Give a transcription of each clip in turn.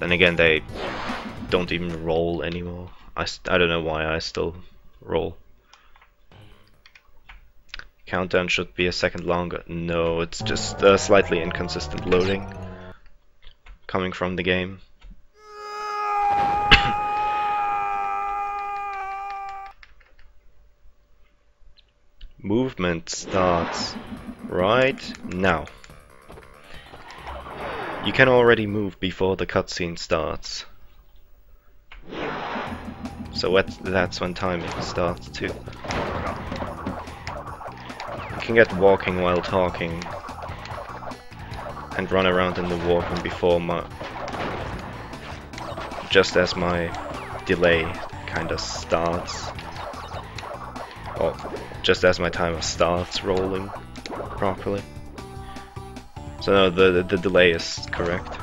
Then again, they don't even roll anymore. I don't know why I still roll. Countdown should be a second longer. No, it's just slightly inconsistent loading coming from the game. Movement starts right now. You can already move before the cutscene starts. So that's when timing starts too. You can get walking while talking and run around in the walking before just as my delay kinda starts. Or just as my timer starts rolling properly. So no, the delay is correct.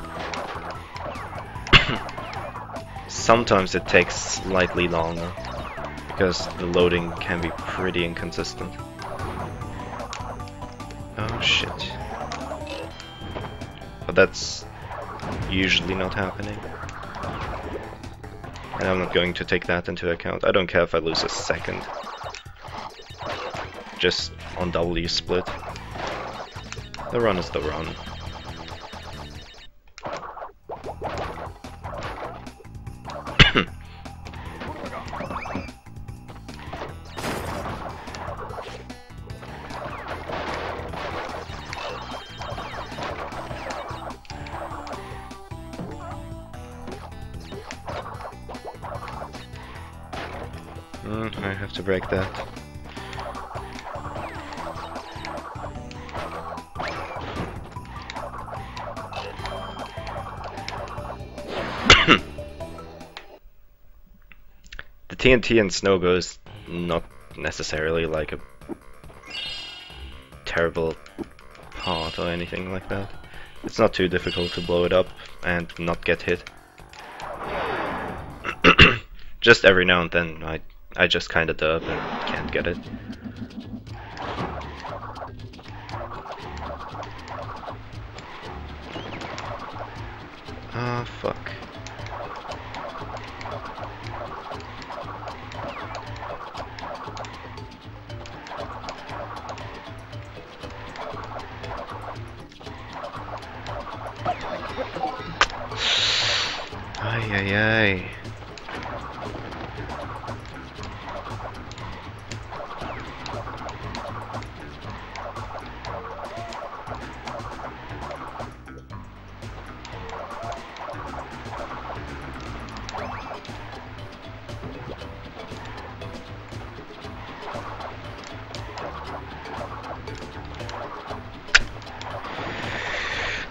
Sometimes it takes slightly longer because the loading can be pretty inconsistent. Oh shit. But that's usually not happening. And I'm not going to take that into account. I don't care if I lose a second. Just on W split. The run is the run. I have to break that. The TNT and Snowgo is not necessarily like a terrible part or anything like that. It's not too difficult to blow it up and not get hit. Just every now and then I just kinda dub and can't get it. Ah, fuck. Ay, ay, ay.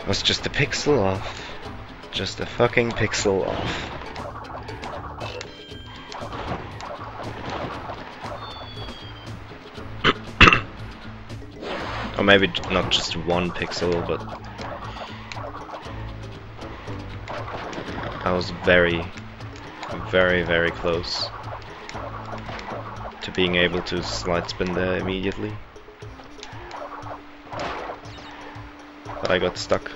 Was just a pixel off. Just a fucking pixel off. Or maybe not just one pixel, but I was very, very, very close to being able to slide spin there immediately. But I got stuck.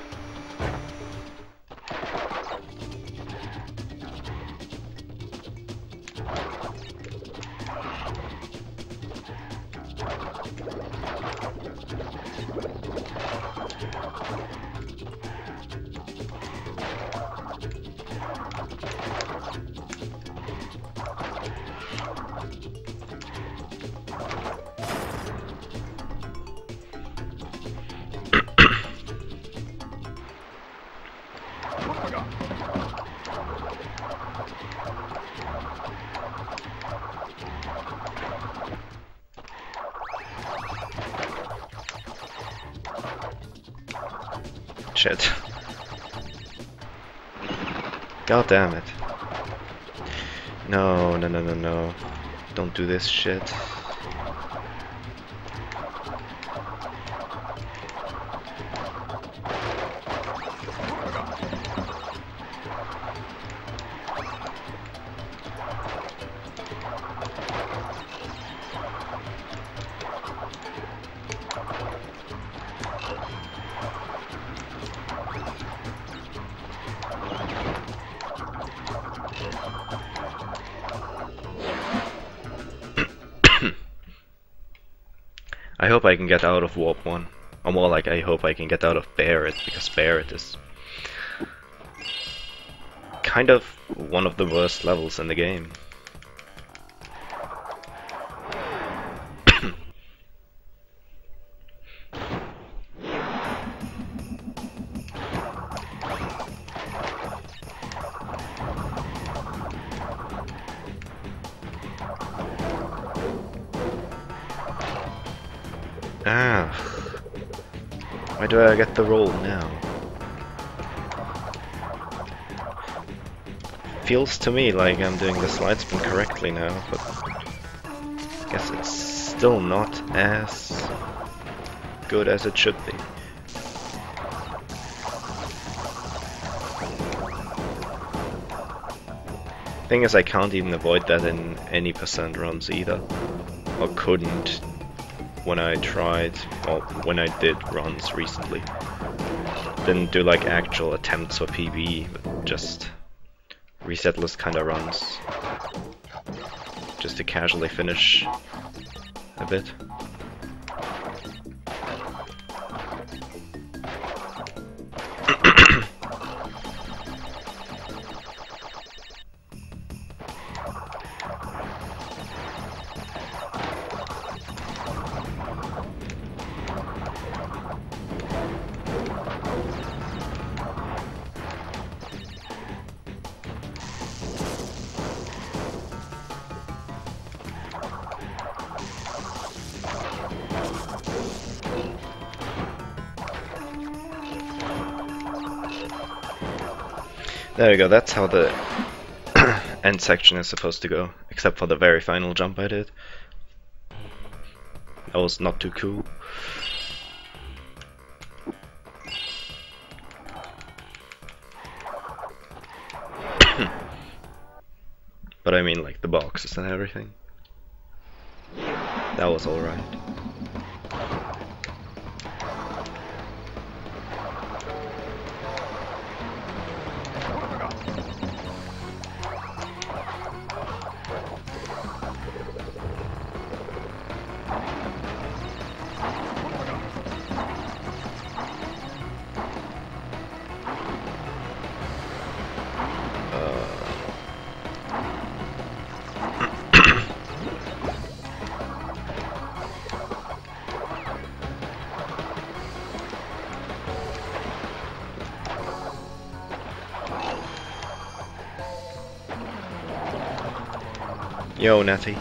Shit. God damn it. No, no, no, no, no. Don't do this shit. I hope I can get out of Warp 1. Or more like I hope I can get out of Barret, because Barret is kind of one of the worst levels in the game. Ah, why do I get the roll now? Feels to me like I'm doing the slide spin correctly now, but I guess it's still not as good as it should be. Thing is, I can't even avoid that in any percent runs either, or couldn't when I tried, or when I did runs recently. Didn't do like actual attempts for PB, but just resetless kind of runs, just to casually finish a bit. There we go, that's how the end section is supposed to go, except for the very final jump I did. That was not too cool. But I mean like the boxes and everything. That was alright. Yo, Natty.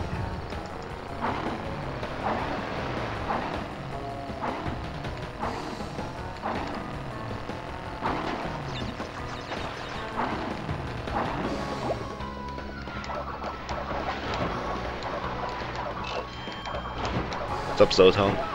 What's up, Snowtown?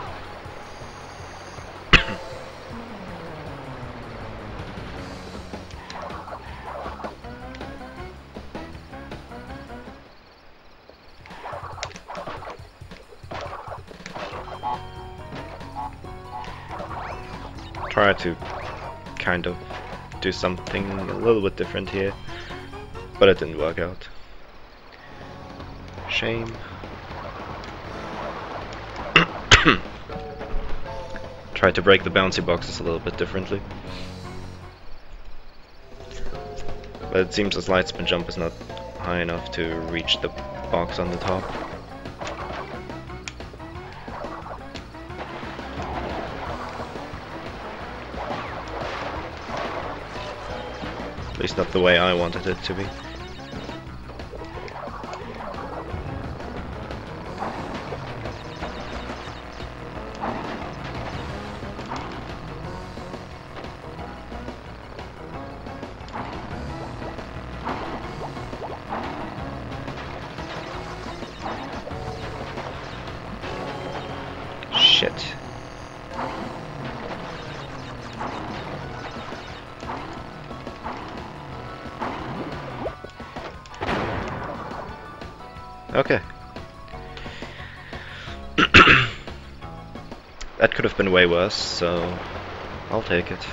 Try to kind of do something a little bit different here, but it didn't work out. Shame. Try to break the bouncy boxes a little bit differently, but it seems the slide spin jump is not high enough to reach the box on the top. At least not the way I wanted it to be. Shit. Okay. That could have been way worse, so I'll take it.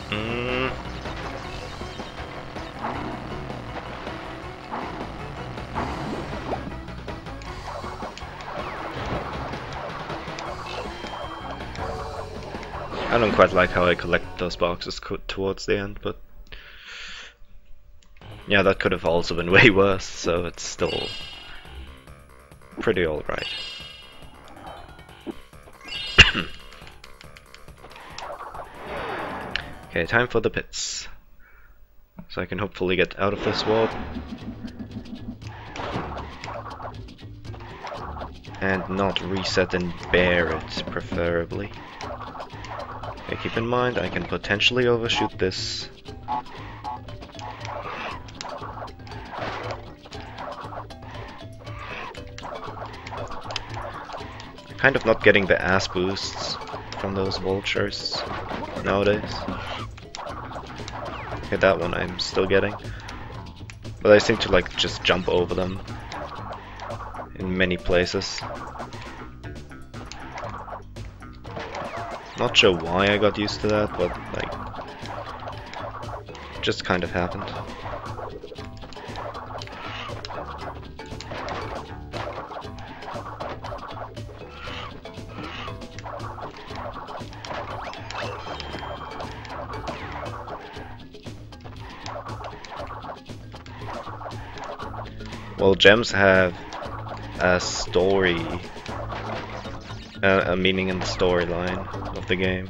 Mm. I don't quite like how I collect those boxes towards the end, but yeah, that could have also been way worse, so it's still pretty alright. Okay, time for the pits. So I can hopefully get out of this warp. And not reset and bear it, preferably. Okay, keep in mind, I can potentially overshoot this. Kind of not getting the ass boosts from those vultures nowadays. Okay, that one I'm still getting. But I seem to like just jump over them in many places. Not sure why I got used to that, but like, just kind of happened. Well, gems have a story, a meaning in the storyline of the game.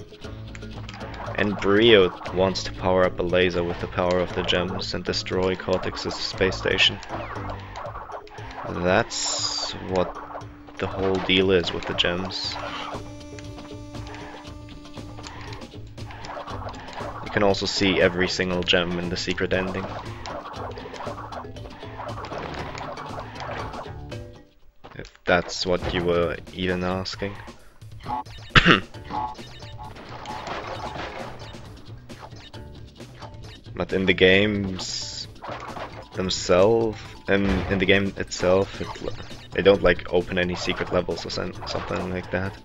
And Brio wants to power up a laser with the power of the gems and destroy Cortex's space station. That's what the whole deal is with the gems. You can also see every single gem in the secret ending. If that's what you were even asking. But in the games themselves, in the game itself, they don't like open any secret levels or something like that.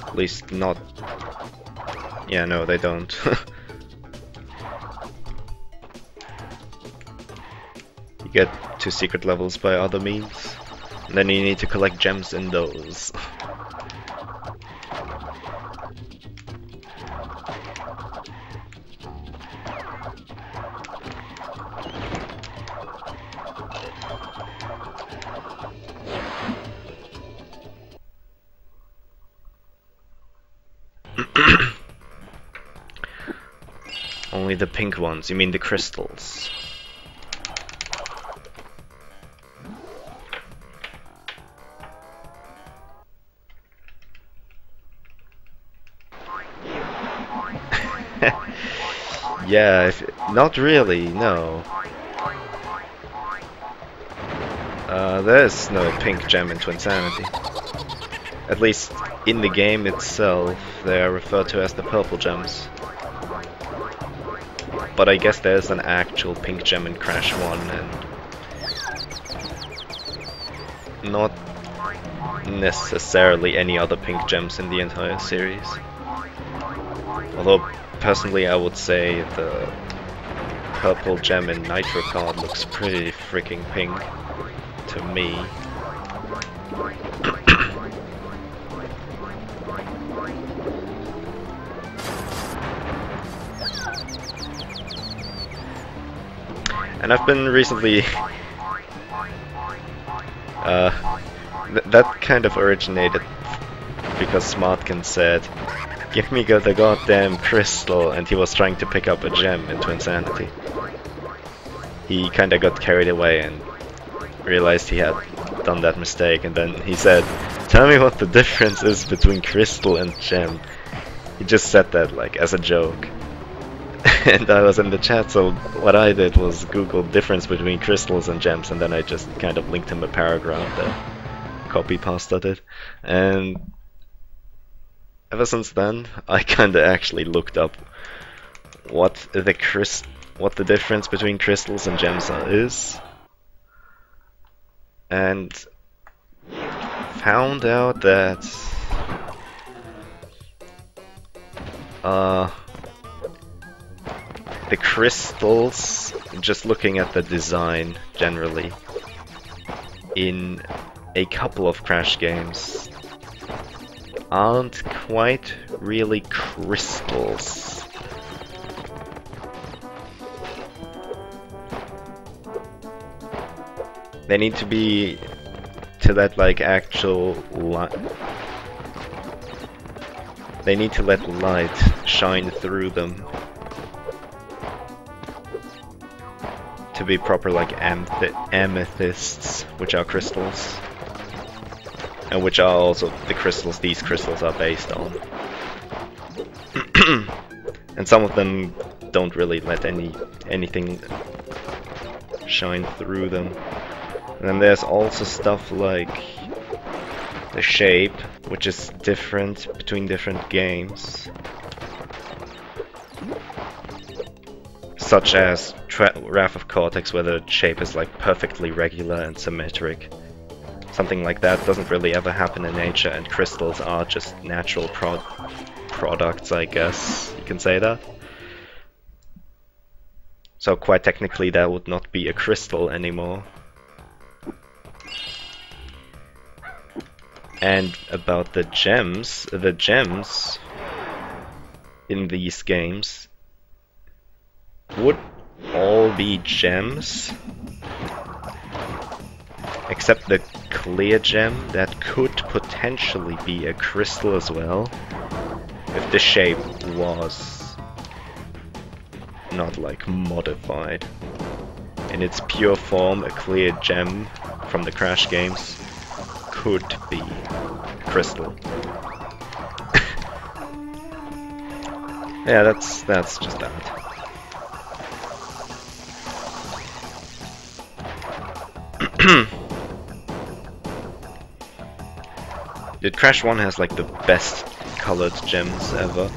At least not. Yeah, no, they don't. You get to secret levels by other means, and then you need to collect gems in those. Only the pink ones, you mean the crystals. Yeah, not really, no. There's no pink gem in Twinsanity. At least in the game itself, they are referred to as the purple gems. But I guess there's an actual pink gem in Crash 1, and not necessarily any other pink gems in the entire series. Although, personally, I would say the purple gem in Nitro Kart looks pretty freaking pink to me. And I've been recently... that kind of originated because Smartkin said, "Give me the goddamn crystal," and he was trying to pick up a gem in Twinsanity. He kinda got carried away and realized he had done that mistake, and then he said, "Tell me what the difference is between crystal and gem." He just said that like as a joke. And I was in the chat, so what I did was Google difference between crystals and gems, and then I just kind of linked him a paragraph that copy-pasted it. And ever since then, I kinda actually looked up what the difference between crystals and gems is, and found out that the crystals, just looking at the design generally, in a couple of Crash games, aren't quite really crystals. They need to be to let like actual light. They need to let light shine through them to be proper like amethysts, which are crystals, and which are also the crystals these crystals are based on. And some of them don't really let anything shine through them. And then there's also stuff like the shape, which is different between different games, such as Wrath of Cortex, where the shape is like perfectly regular and symmetric. Something like that doesn't really ever happen in nature, and crystals are just natural products, I guess you can say that. So quite technically that would not be a crystal anymore. And about the gems in these games would all be gems, except the clear gem that could potentially be a crystal as well, if the shape was not like modified. In its pure form, a clear gem from the Crash games could be crystal. Yeah, that's just that. Dude, Crash 1 has like the best colored gems ever.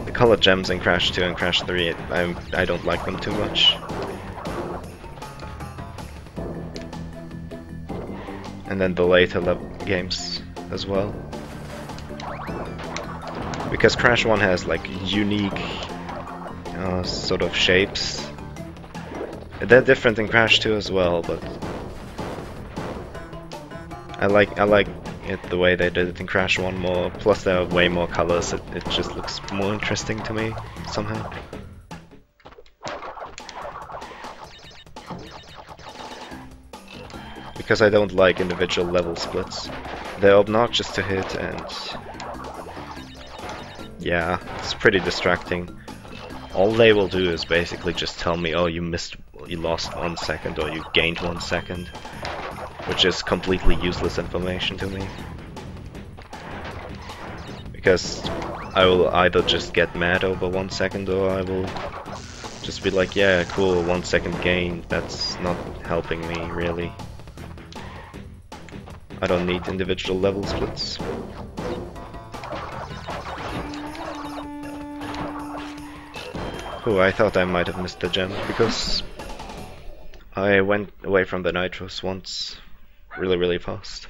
The colored gems in Crash 2 and Crash 3, I don't like them too much. And then the later games as well. Because Crash 1 has like unique sort of shapes. They're different in Crash 2 as well, but I like it the way they did it in Crash 1 more. Plus there are way more colors. It just looks more interesting to me somehow. Because I don't like individual level splits. They're obnoxious to hit, and yeah, it's pretty distracting. All they will do is basically just tell me, oh, you lost 1 second, or you gained 1 second, which is completely useless information to me. Because I will either just get mad over 1 second, or I will just be like, yeah, cool, 1 second gain, that's not helping me, really. I don't need individual level splits. Oh, I thought I might have missed the gem, because I went away from the nitros once really fast.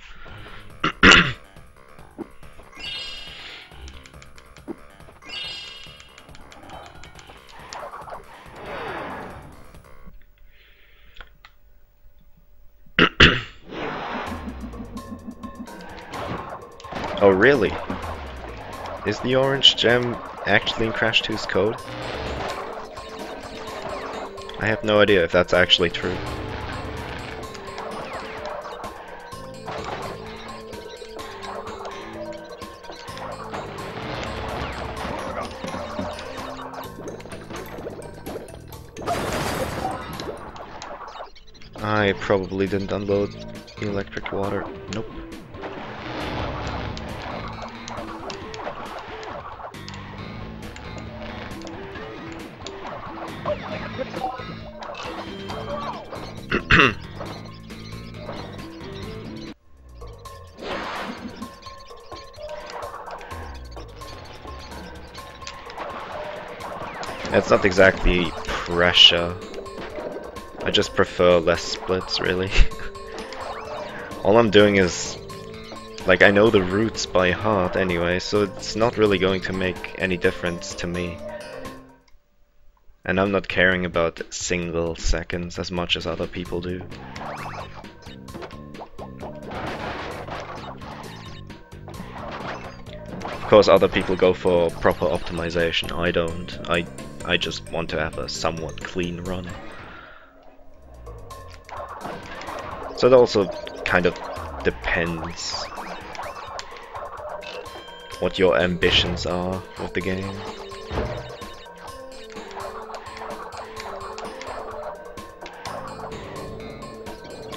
Oh really? Is the orange gem actually in Crash 2's code? I have no idea if that's actually true. I probably didn't unload the electric water. Nope. It's not exactly pressure. I just prefer less splits, really. All I'm doing is Like, I know the routes by heart anyway, so it's not really going to make any difference to me. And I'm not caring about single seconds as much as other people do. Of course, other people go for proper optimization. I don't. I just want to have a somewhat clean run. So it also kind of depends what your ambitions are with the game.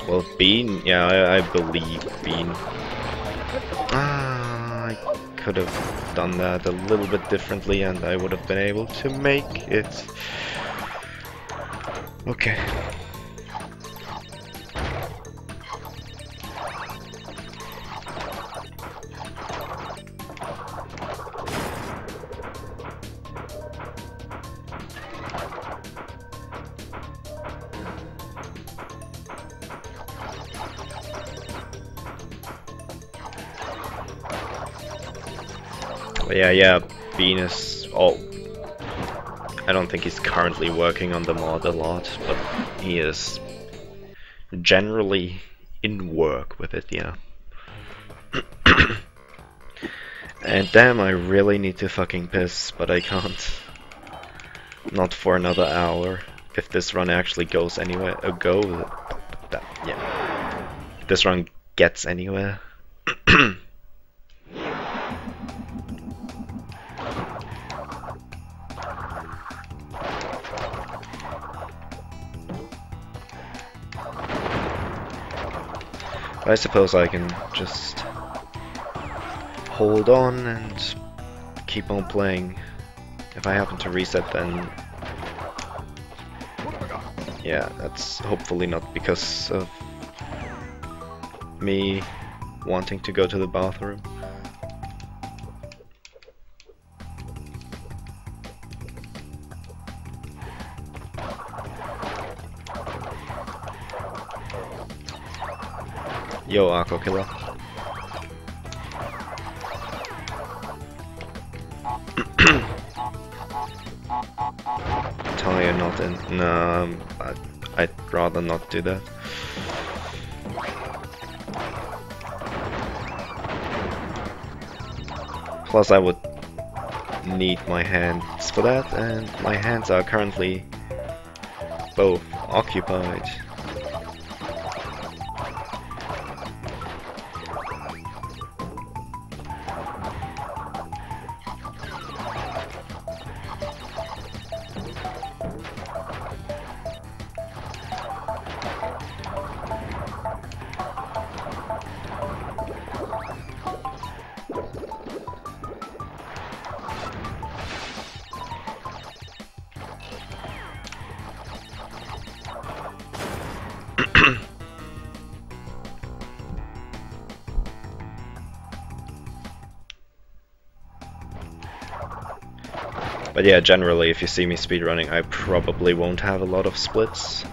Well, Bean, yeah, I believe Bean. I could have done that a little bit differently and I would have been able to make it. Okay. Yeah, Bean is... Oh, I don't think he's currently working on the mod a lot, but he is generally in work with it, yeah. And damn, I really need to fucking piss, but I can't. Not for another hour. If this run actually goes anywhere, yeah. If this run gets anywhere. I suppose I can just hold on and keep on playing. If I happen to reset, then yeah, that's hopefully not because of me wanting to go to the bathroom. Yo, Aqua Killer. Tire not in. No, I'd rather not do that. Plus, I would need my hands for that, and my hands are currently both occupied. But yeah, generally, if you see me speedrunning, I probably won't have a lot of splits.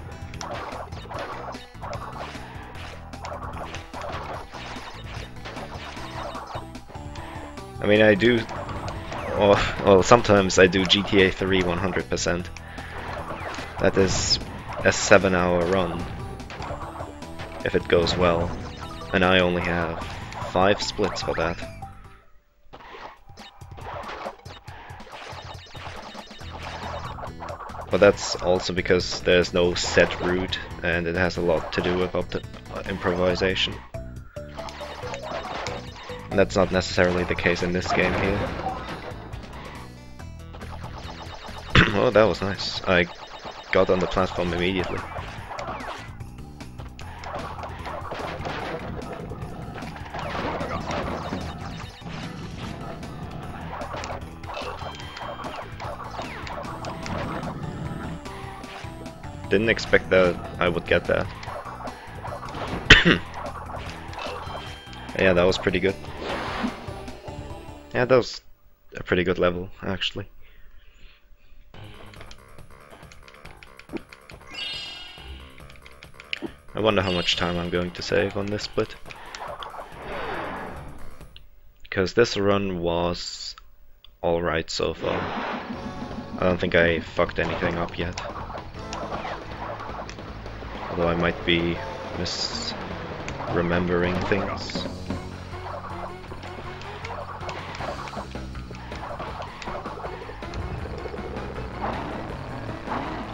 I mean, I do... Well, sometimes I do GTA 3 100%. That is a 7-hour run, if it goes well. And I only have 5 splits for that. But that's also because there's no set route, and it has a lot to do with improvisation. And that's not necessarily the case in this game here. Oh, that was nice. I got on the platform immediately. Didn't expect that I would get that. Yeah, that was pretty good. Yeah, that was a pretty good level, actually. I wonder how much time I'm going to save on this split. because this run was alright so far. I don't think I fucked anything up yet. Although I might be misremembering things.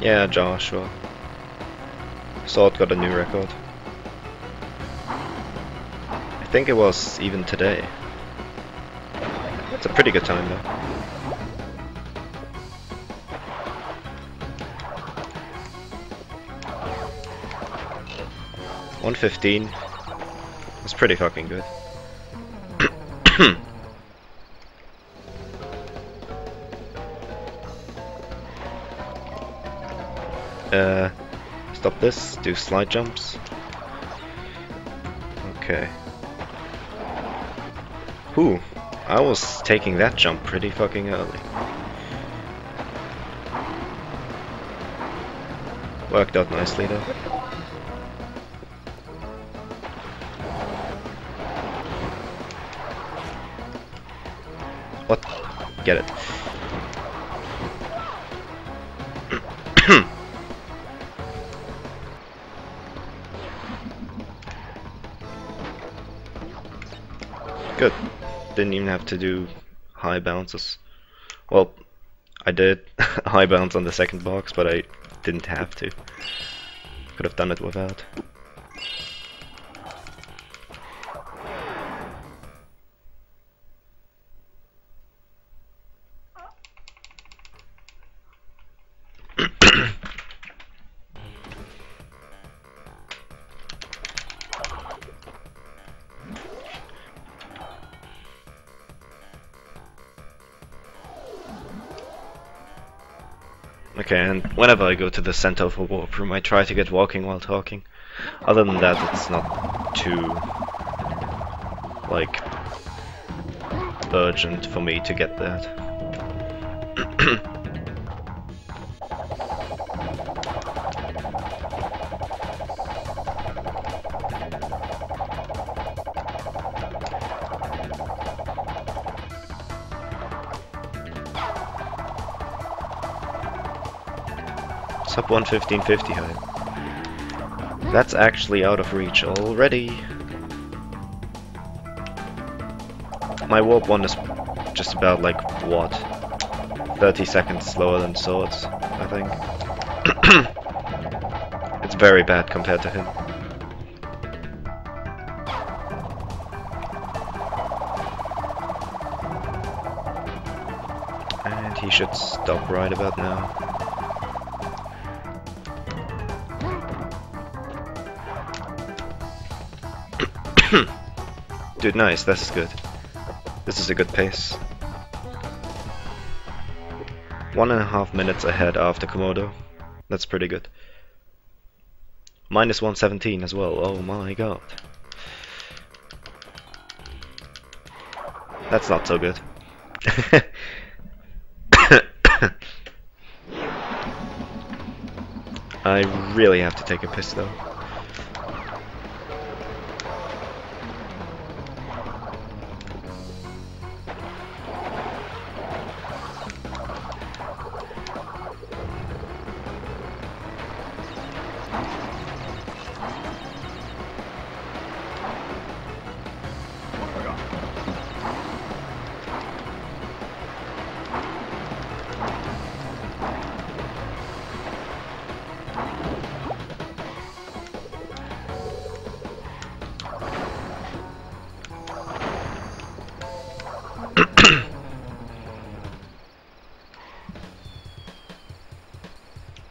Yeah, Joshua. Salt got a new record. I think it was even today. That's a pretty good time though. $1:15. That's pretty fucking good. Stop this, do slide jumps. Okay. Ooh, I was taking that jump pretty fucking early. Worked out nicely though. What? Get it. Good. Didn't even have to do high bounces. Well, I did high bounce on the second box, but I didn't have to. Could have done it without. Okay, and whenever I go to the center of a warp room, I try to get walking while talking. Other than that, it's not too, like, urgent for me to get that. Sub 1:15.50 high. That's actually out of reach already. My warp 1 is just about like, what? 30 seconds slower than Swords, I think. It's very bad compared to him. And he should stop right about now. Dude, nice, this is good. This is a good pace. 1.5 minutes ahead after Komodo. That's pretty good. Minus 117 as well, oh my god. That's not so good. I really have to take a piss though.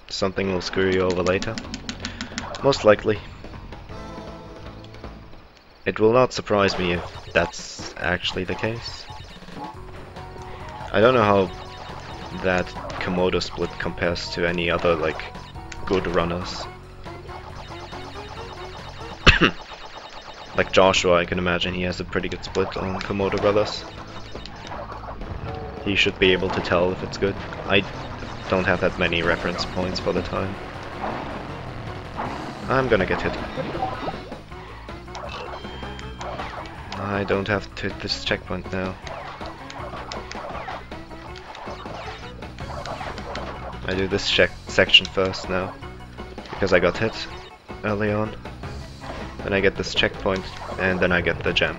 Something will screw you over later. Most likely. It will not surprise me if that's actually the case. I don't know how that Komodo split compares to any other, like, good runners. Like Joshua, I can imagine he has a pretty good split on Komodo Brothers. He should be able to tell if it's good. I don't have that many reference points for the time. I'm gonna get hit. I don't have to hit this checkpoint now. I do this section first now, because I got hit early on. Then I get this checkpoint, and then I get the gem.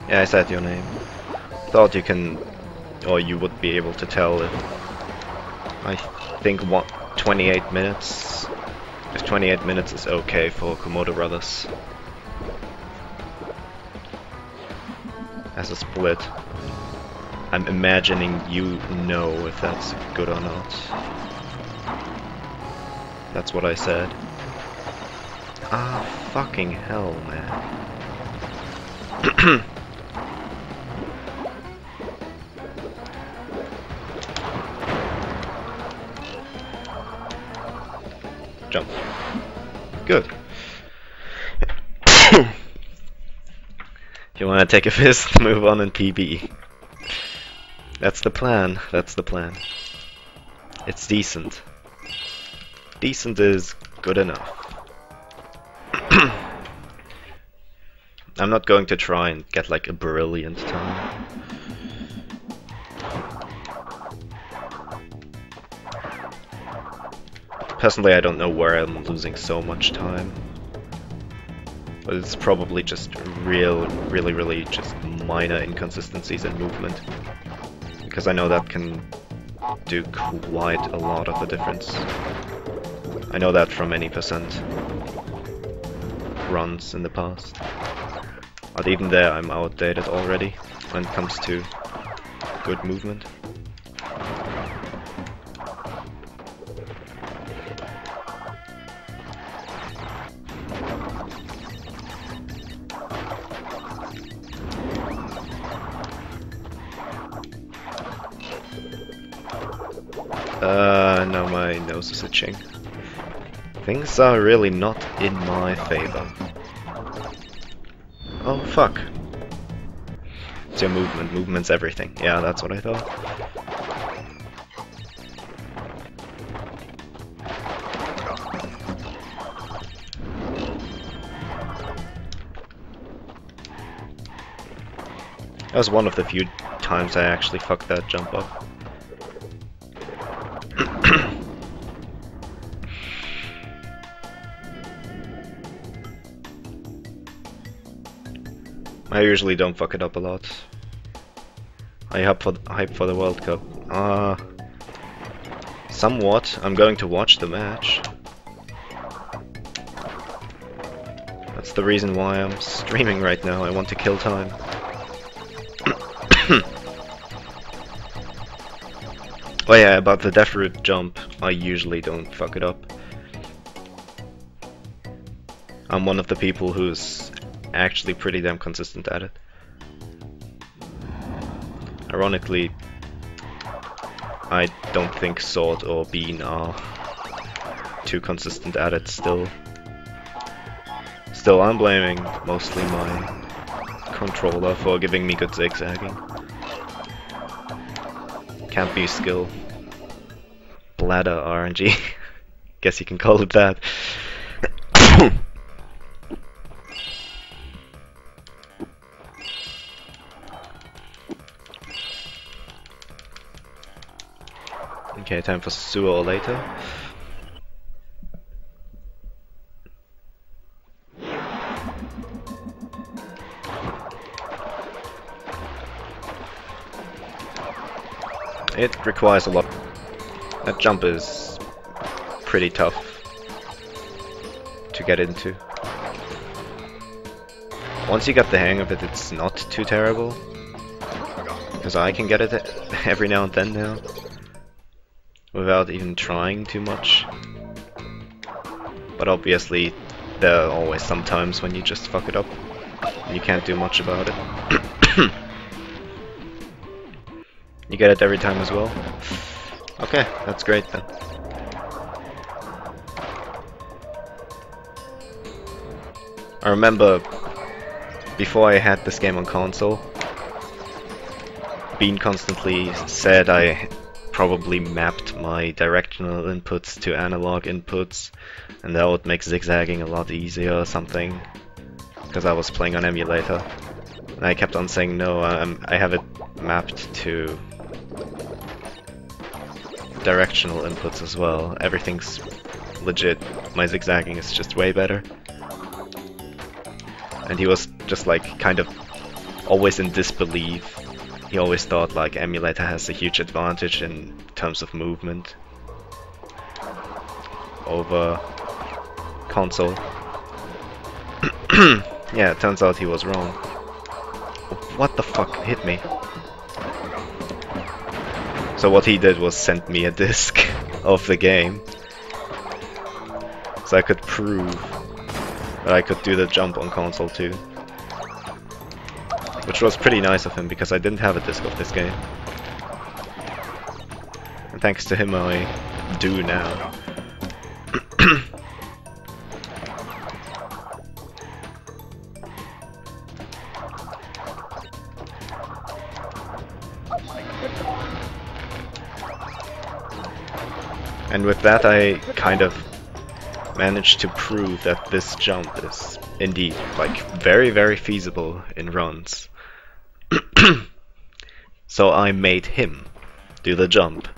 Yeah, I said your name. Thought you can, or you would be able to tell if, I think, 28 minutes. If 28 minutes is okay for Komodo Brothers. As a split. I'm imagining you know if that's good or not. That's what I said. Ah, fucking hell, man. Jump. Good. If you want to take a fist, move on in PB. That's the plan. That's the plan. It's decent. Decent is good enough. I'm not going to try and get like a brilliant time. Personally, I don't know where I'm losing so much time. But it's probably just really just minor inconsistencies in movement. Because I know that can do quite a lot of the difference. I know that from any percent runs in the past. But even there, I'm outdated already when it comes to good movement. No, my nose is itching. Things are really not in my favor. Oh, fuck. It's your movement. Movement's everything. Yeah, that's what I thought. That was one of the few times I actually fucked that jump up. I usually don't fuck it up a lot. I hype for the World Cup. Somewhat. I'm going to watch the match. That's the reason why I'm streaming right now. I want to kill time. Oh yeah, about the death route jump, I usually don't fuck it up. I'm one of the people who's actually pretty damn consistent at it. Ironically, I don't think Sword or Bean are too consistent at it still. Still, I'm blaming mostly my controller for giving me good zigzagging. Can't be skill. Bladder RNG. Guess you can call it that. Okay, time for sooner or later. It requires a lot. That jump is pretty tough to get into. Once you get the hang of it, it's not too terrible. Because I can get it every now and then now. Without even trying too much. But obviously, there are always some times when you just fuck it up. And you can't do much about it. You get it every time as well? Okay, that's great then. I remember before I had this game on console, Bean constantly said I probably mapped my directional inputs to analog inputs and that would make zigzagging a lot easier or something, because I was playing on emulator. And I kept on saying no, I have it mapped to directional inputs as well. Everything's legit. My zigzagging is just way better. And he was just like kind of always in disbelief. He always thought like emulator has a huge advantage in terms of movement over console. Yeah, it turns out he was wrong. What the fuck hit me? So what he did was send me a disc of the game, so I could prove that I could do the jump on console too. Which was pretty nice of him, because I didn't have a disc of this game. And thanks to him I do now. And with that I kind of managed to prove that this jump is indeed like very feasible in runs. So I made him do the jump.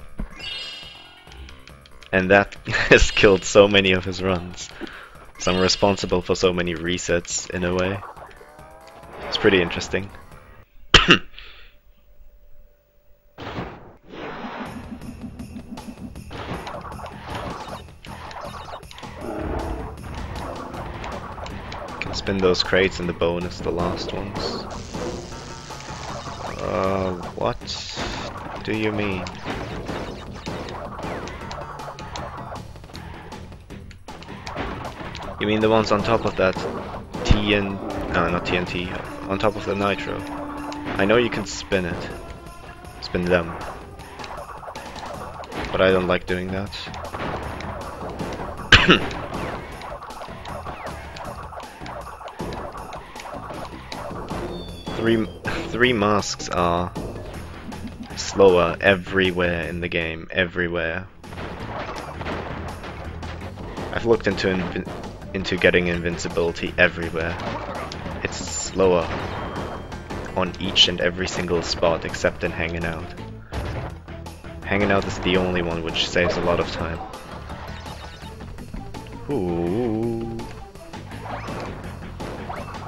And that has killed so many of his runs. So I'm responsible for so many resets in a way. It's pretty interesting. Spin those crates in the bonus, the last ones. What do you mean? You mean the ones on top of that no, not TNT, on top of the nitro. I know you can spin it. Spin them. But I don't like doing that. Three masks are slower everywhere in the game, everywhere. I've looked into getting invincibility everywhere. It's slower on each and every single spot except in hanging out. Hanging out is the only one which saves a lot of time. Ooh.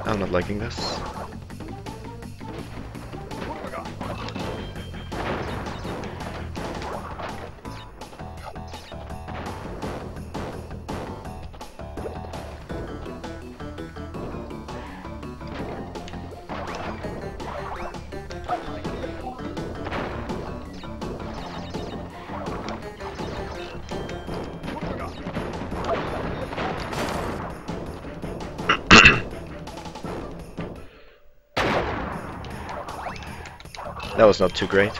I'm not liking this. That was not too great.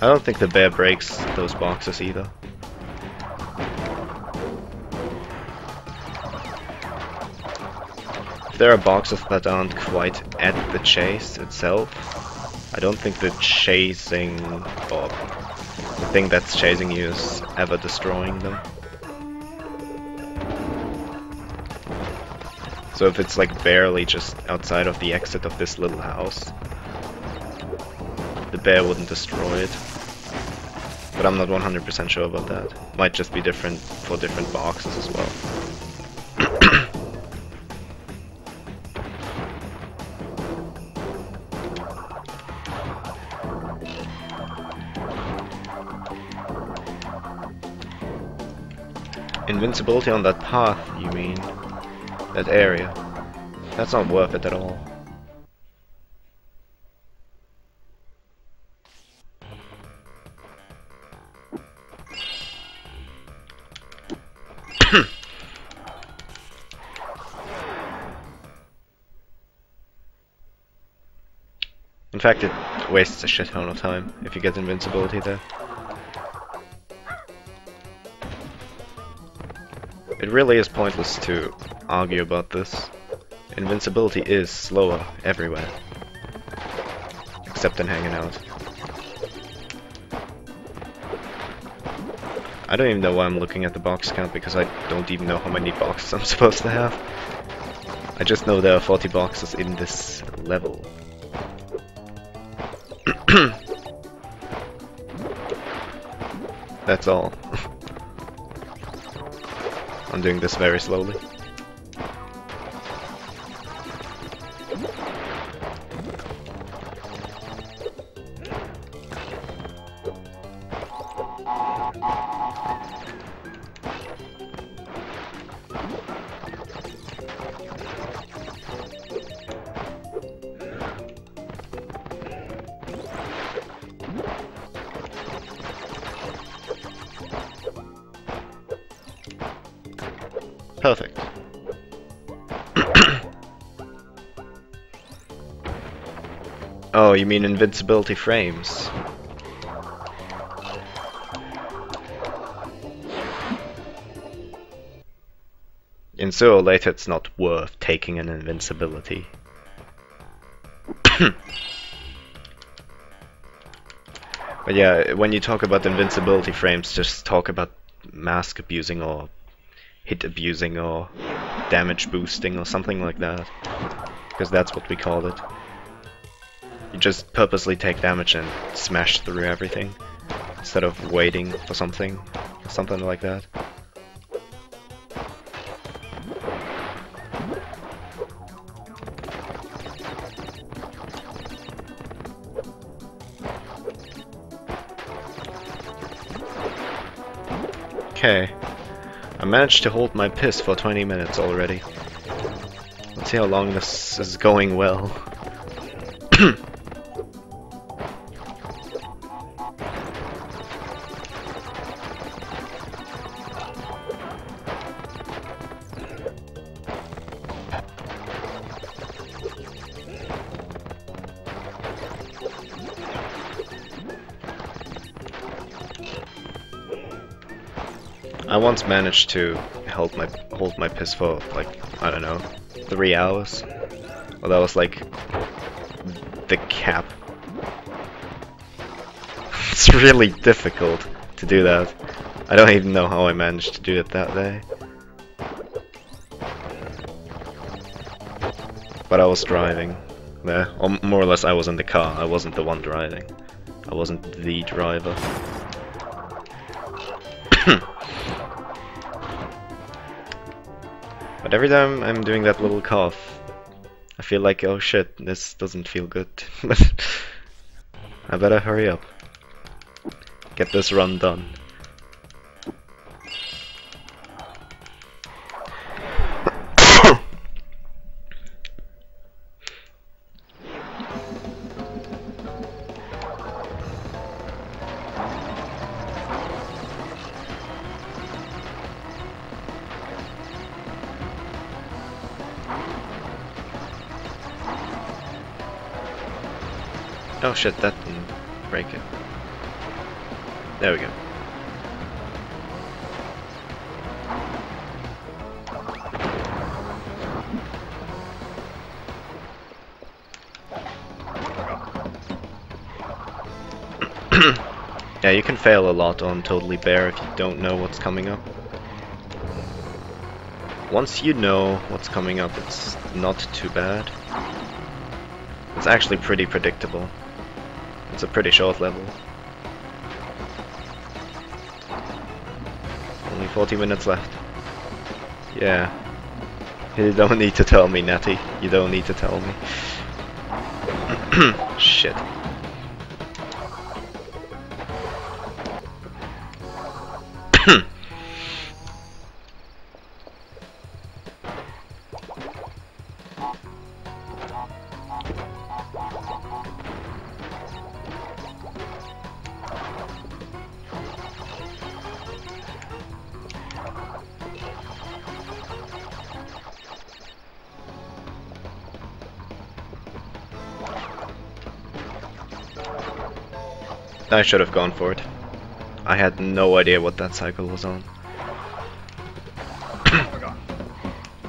I don't think the bear breaks those boxes either. There are boxes that aren't quite at the chase itself. I don't think the chasing, or the thing that's chasing you is ever destroying them. So if it's like barely just outside of the exit of this little house, the bear wouldn't destroy it. But I'm not 100% sure about that. Might just be different for different boxes as well. Invincibility on that path, you mean? That area? That's not worth it at all. In fact, it wastes a shit ton of time if you get invincibility there. It really is pointless to argue about this. Invincibility is slower everywhere. Except in hanging out. I don't even know why I'm looking at the box count, because I don't even know how many boxes I'm supposed to have. I just know there are 40 boxes in this level. That's all. I'm doing this very slowly. Perfect. Oh, you mean invincibility frames? In sooner or later it's not worth taking an invincibility. But yeah, when you talk about invincibility frames, just talk about mask abusing or hit abusing or damage boosting or something like that, because that's what we call it. You just purposely take damage and smash through everything instead of waiting for something like that. Okay. I managed to hold my piss for 20 minutes already. Let's see how long this is going well. I once managed to hold my piss for like, I don't know, 3 hours. Well, that was like the cap. It's really difficult to do that. I don't even know how I managed to do it that day. But I was driving there, or more or less I was in the car. I wasn't the one driving. I wasn't the driver. But every time I'm doing that little cough, I feel like, oh shit, this doesn't feel good. I better hurry up. Get this run done. Oh shit, that didn't break it. There we go. Yeah, you can fail a lot on Totally Bare if you don't know what's coming up. Once you know what's coming up, it's not too bad. It's actually pretty predictable. It's a pretty short level. Only 40 minutes left. Yeah. You don't need to tell me, Natty. You don't need to tell me. Shit. I should have gone for it. I had no idea what that cycle was on.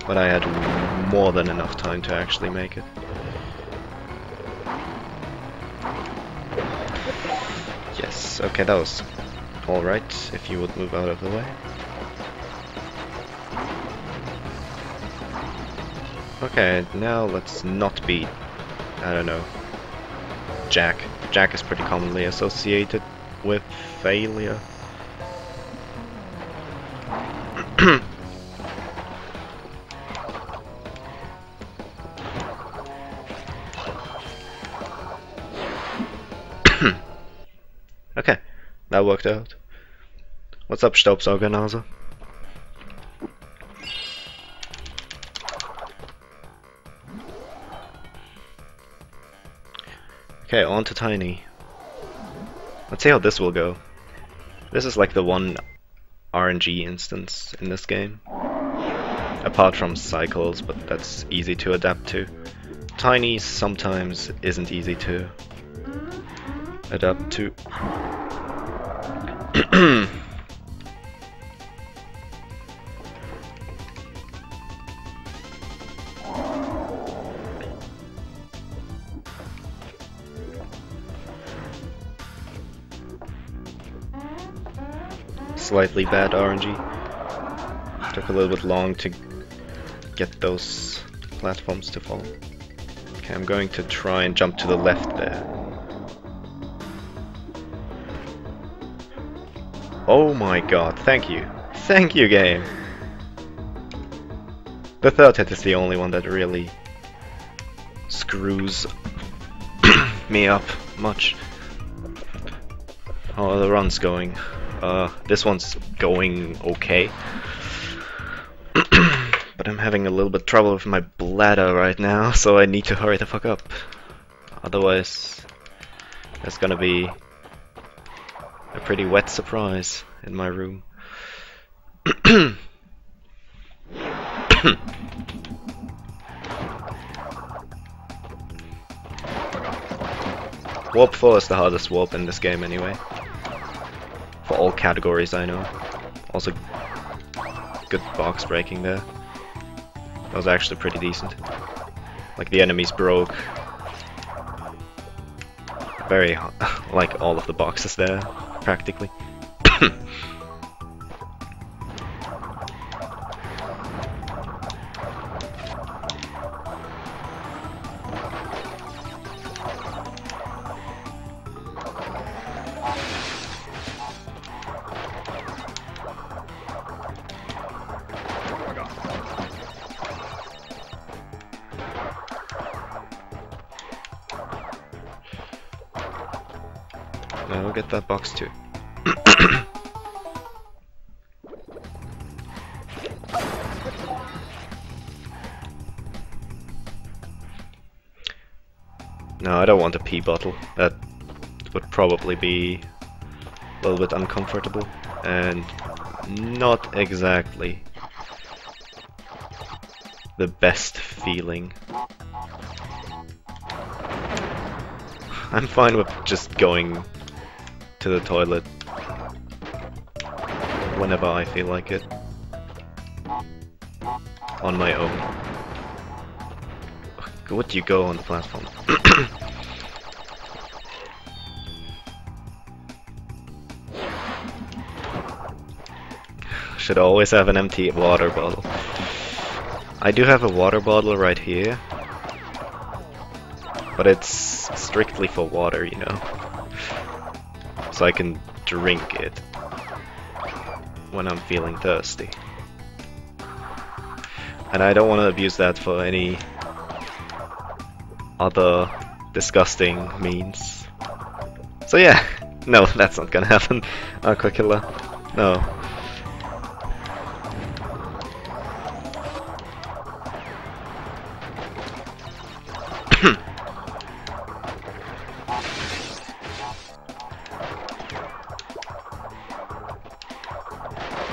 But I had more than enough time to actually make it. Yes, okay, that was alright, if you would move out of the way. Okay, now let's not beat, I don't know, Jack. Jack is pretty commonly associated with failure. Okay, that worked out. What's up, Staubsaugernaser? Okay, on to Tiny. Let's see how this will go. This is like the one RNG instance in this game. Apart from cycles, but that's easy to adapt to. Tiny sometimes isn't easy to adapt to. Slightly bad RNG. Took a little bit long to get those platforms to fall. Okay, I'm going to try and jump to the left there. Oh my god, thank you. Thank you, game! The third hit is the only one that really screws me up much. How are the runs going? This one's going okay. But I'm having a little bit trouble with my bladder right now, so I need to hurry the fuck up. Otherwise, there's gonna be a pretty wet surprise in my room. Warp 4 is the hardest warp in this game anyway. For all categories I know. Also, good box breaking there. That was actually pretty decent. Like the enemies broke very like all of the boxes there, practically. Now we'll get that box too. No, I don't want a pee bottle. That would probably be a little bit uncomfortable and not exactly the best feeling. I'm fine with just going to the toilet whenever I feel like it, on my own. Would you go on the platform? Should always have an empty water bottle. I do have a water bottle right here, but it's strictly for water, you know. So I can drink it when I'm feeling thirsty. And I don't want to abuse that for any other disgusting means. So yeah, no, that's not gonna happen. Aqua Killer, no.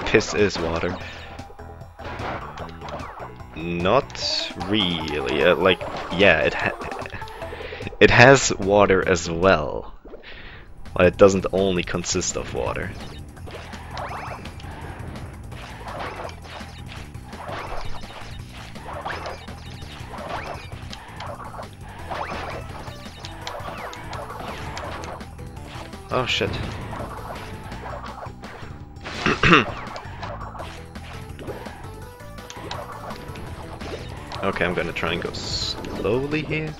Piss is water. Not really. Like, yeah, it has water as well. but it doesn't only consist of water. Oh shit. Okay, I'm gonna try and go slowly here.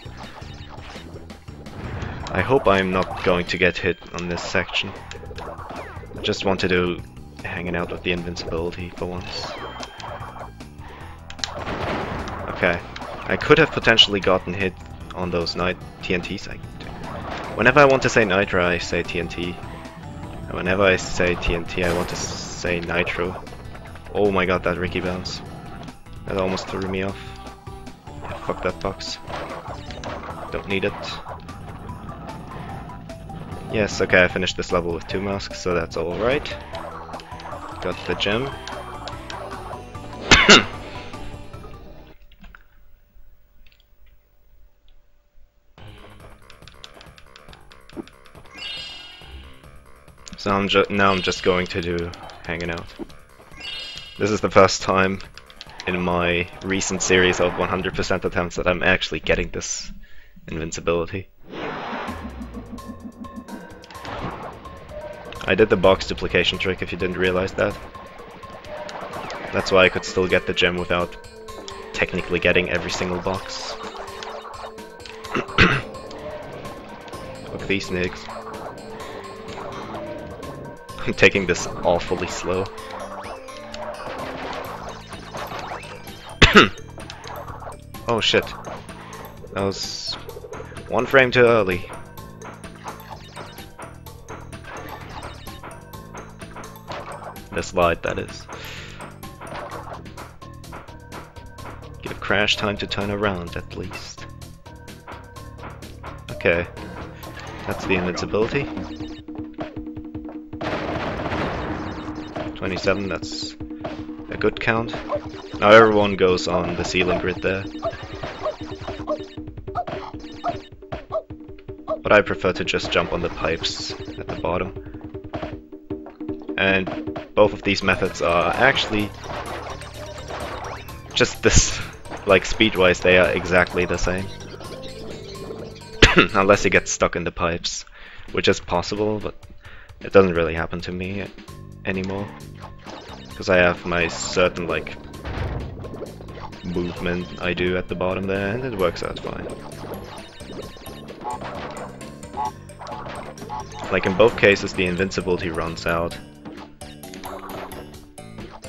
I hope I'm not going to get hit on this section. I just want to do hanging out with the invincibility for once. Okay, I could have potentially gotten hit on those TNTs. Whenever I want to say Nitro, I say TNT. And whenever I say TNT, I want to say Nitro. Oh my god, that Ricky bounce. That almost threw me off. Yeah, fuck that box. Don't need it. Yes, okay, I finished this level with 2 masks, so that's alright. Got the gem. So now I'm just going to do hanging out. This is the first time in my recent series of 100% attempts that I'm actually getting this invincibility. I did the box duplication trick if you didn't realize that. That's why I could still get the gem without technically getting every single box. Look at these niggas. I'm taking this awfully slow. Oh shit. That was 1 frame too early. The slide, that is. Give Crash time to turn around at least. Okay. That's the invincibility. 27, that's a good count. Now everyone goes on the ceiling grid there. But I prefer to just jump on the pipes at the bottom. And both of these methods are actually just this, like speed-wise, they are exactly the same. Unless you get stuck in the pipes, which is possible, but it doesn't really happen to me anymore. Because I have my certain, like, movement I do at the bottom there, and it works out fine. Like in both cases, the invincibility runs out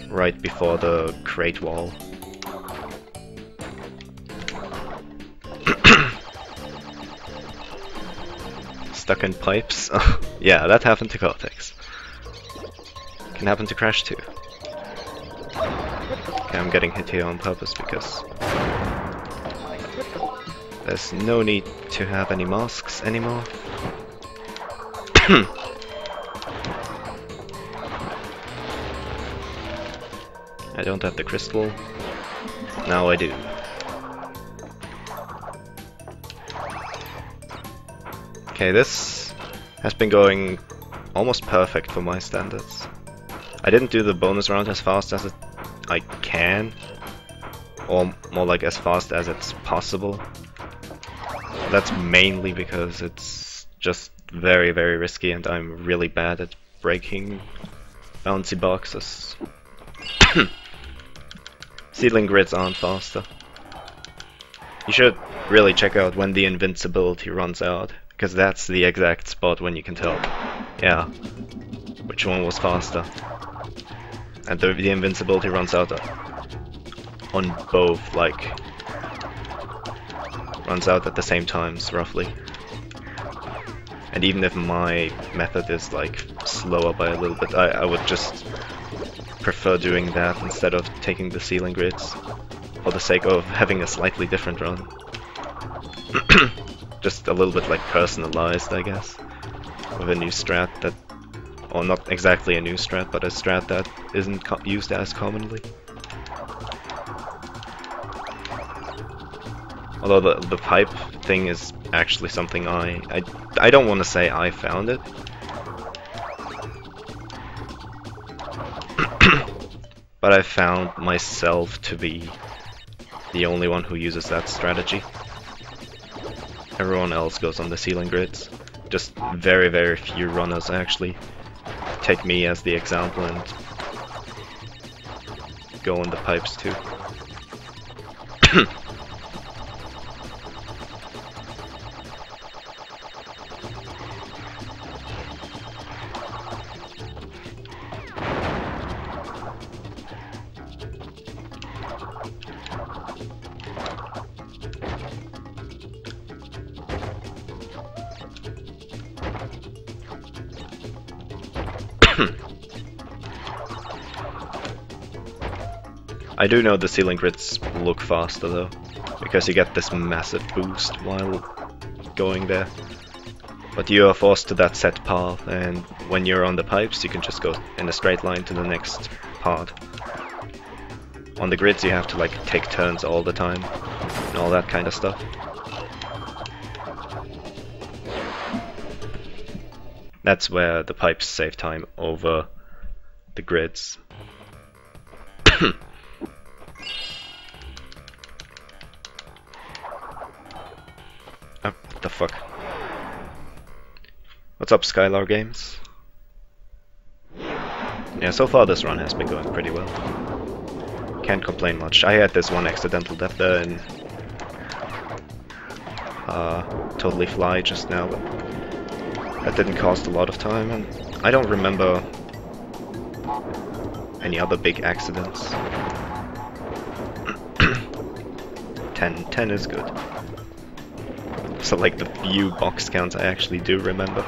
right before the crate wall. Stuck in pipes? Yeah, that happened to Cortex. Can happen to Crash too. Okay, I'm getting hit here on purpose because there's no need to have any masks anymore. I don't have the crystal. Now I do. Okay, this has been going almost perfect for my standards. I didn't do the bonus round as fast as I can, or more like as fast as it's possible. That's mainly because it's just very, very risky and I'm really bad at breaking bouncy boxes. Ceiling grids aren't faster. You should really check out when the invincibility runs out, because that's the exact spot when you can tell, yeah, which one was faster. And the invincibility runs out on both, like, runs out at the same times, roughly. And even if my method is, like, slower by a little bit, I would just prefer doing that instead of taking the ceiling grids, for the sake of having a slightly different run. Just a little bit, like, personalized, I guess, with a new strat that, or not exactly a new strat, but a strat that isn't used as commonly. Although the pipe thing is actually something I don't want to say I found it, but I found myself to be the only one who uses that strategy. Everyone else goes on the ceiling grids. Just very few runners actually take me as the example and go on the pipes too. I do know the ceiling grids look faster though, because you get this massive boost while going there. But you are forced to that set path, and when you're on the pipes you can just go in a straight line to the next part. On the grids you have to like take turns all the time, and all that kind of stuff. That's where the pipes save time over the grids. Oh, what the fuck? What's up, Skylar Games? Yeah, so far this run has been going pretty well. Can't complain much. I had this one accidental death there and totally fly just now, but that didn't cost a lot of time, and I don't remember any other big accidents. 10 is good. So like the few box counts I actually do remember.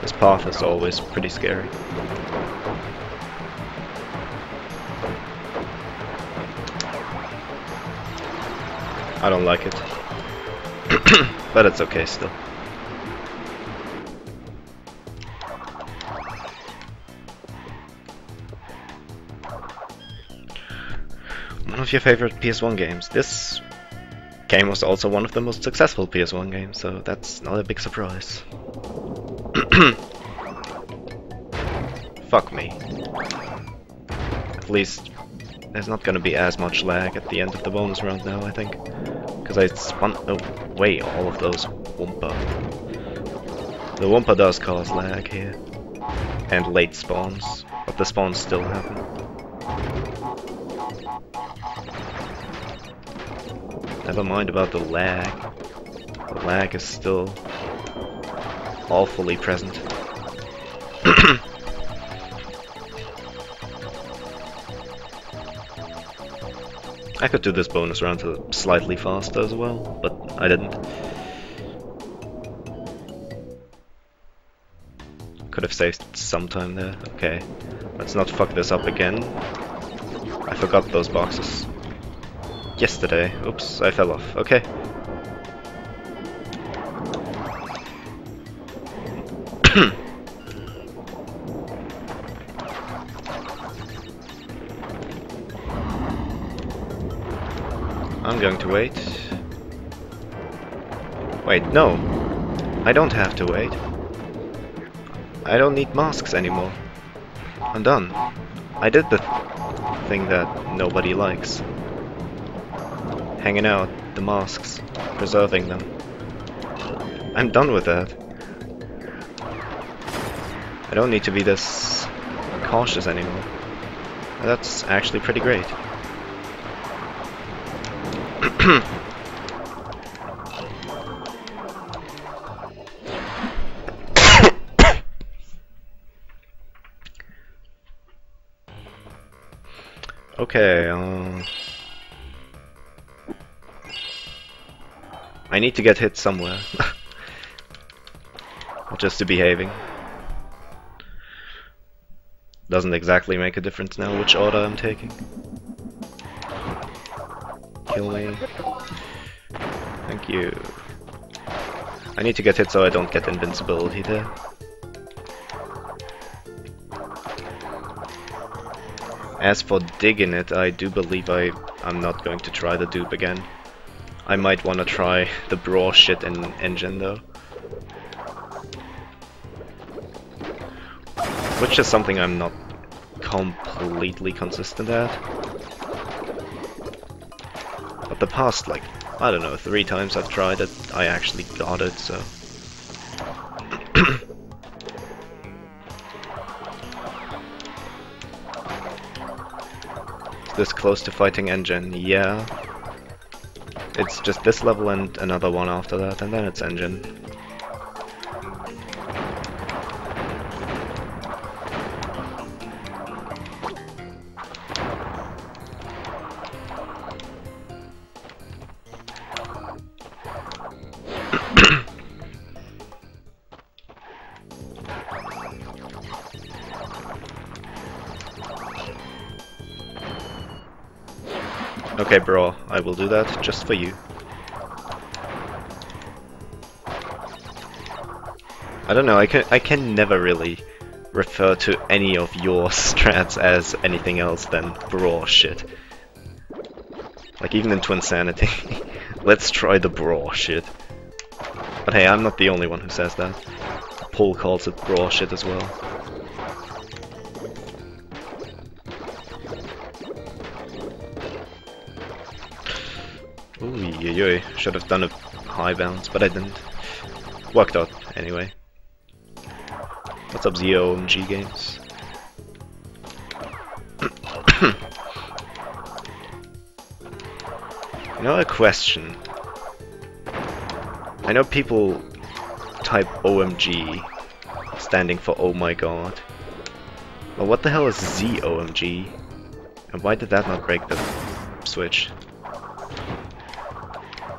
This path is always pretty scary. I don't like it. But it's okay still. One of your favorite PS1 games. This game was also one of the most successful PS1 games, so that's not a big surprise. Fuck me. At least there's not gonna be as much lag at the end of the bonus round now, I think. Because I spun away all of those Wumpa. The Wumpa does cause lag here. And late spawns, but the spawns still happen. Never mind about the lag. The lag is still awfully present. I could do this bonus round slightly faster as well, but I didn't. Could have saved some time there. Okay, let's not fuck this up again. I forgot those boxes yesterday. Oops, I fell off. Okay. I'm going to wait. Wait, no. I don't have to wait. I don't need masks anymore. I'm done. I did the thing that nobody likes. Hanging out the masks, preserving them. I'm done with that. I don't need to be this cautious anymore. That's actually pretty great. Okay, I need to get hit somewhere. Just to behaving. Doesn't exactly make a difference now which order I'm taking. Kill me. Thank you. I need to get hit so I don't get invincibility there. As for digging it, I do believe I'm not going to try the dupe again. I might want to try the brawl shit in engine though. Which is something I'm not completely consistent at. But the past, like, I don't know, 3 times I've tried it, I actually got it, so... Is this close to fighting engine? Yeah. It's just this level and another one after that, and then it's engine. Okay, bro, I will do that just for you. I don't know, I can never really refer to any of your strats as anything else than brawl shit. Like even in Twinsanity. Let's try the brawl shit. But hey, I'm not the only one who says that. Paul calls it brawl shit as well. Ooh, should have done a high bounce, but I didn't. Worked out anyway. What's up, ZOMG Games? You know, a question. I know people type OMG, standing for oh my god. Well, what the hell is ZOMG? And why did that not break the switch?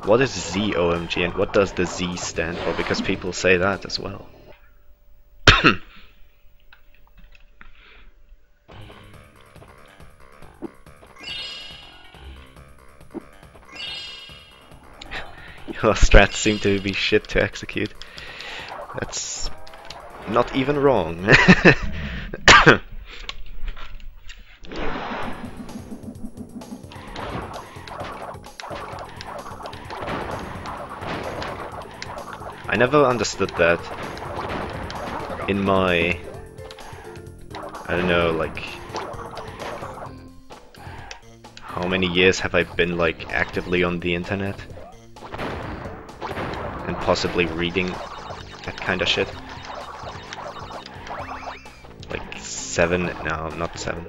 What is ZOMG and what does the Z stand for? Because people say that as well. Your strats seem to be shit to execute. That's not even wrong. I never understood that in my, I don't know, like, how many years have I been, like, actively on the internet? And possibly reading that kind of shit. Like 7, no, not 7.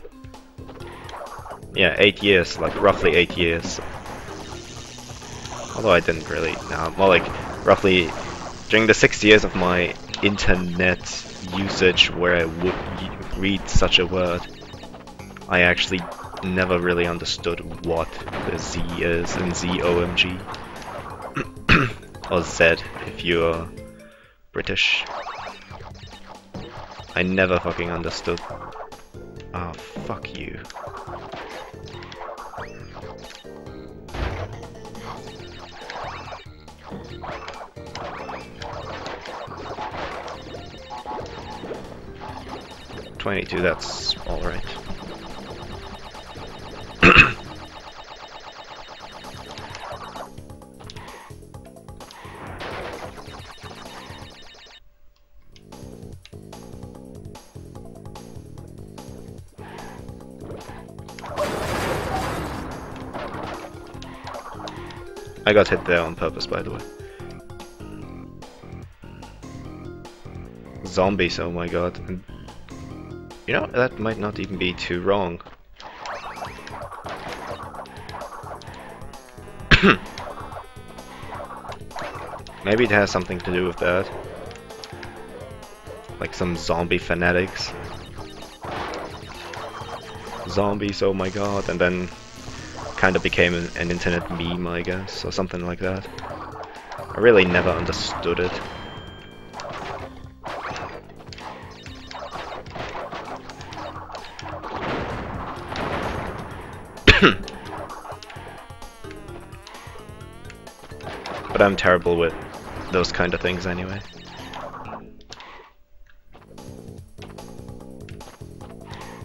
Yeah, 8 years, like roughly 8 years. Although I didn't really, no, more like roughly during the 6 years of my internet usage where I would read such a word, I actually never really understood what the Z is in ZOMG. Or Z if you're British. I never fucking understood. Oh, fuck you. $22, that's alright. I got hit there on purpose, by the way. Zombies, oh my god. And you know, that might not even be too wrong. Maybe it has something to do with that. Like some zombie fanatics. Zombies, oh my god, and then kind of became an internet meme, I guess, or something like that. I really never understood it. But I'm terrible with those kind of things anyway.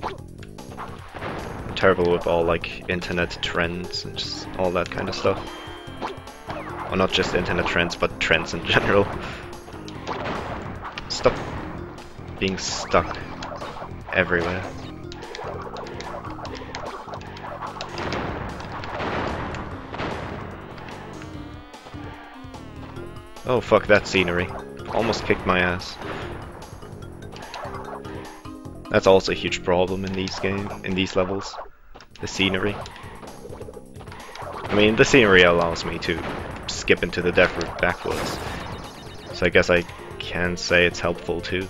I'm terrible with all like internet trends and just all that kind of stuff. Or not just internet trends, but trends in general. Stop being stuck everywhere. Oh fuck that scenery. Almost kicked my ass. That's also a huge problem in these levels. The scenery. I mean, the scenery allows me to skip into the death route backwards. So I guess I can say it's helpful too.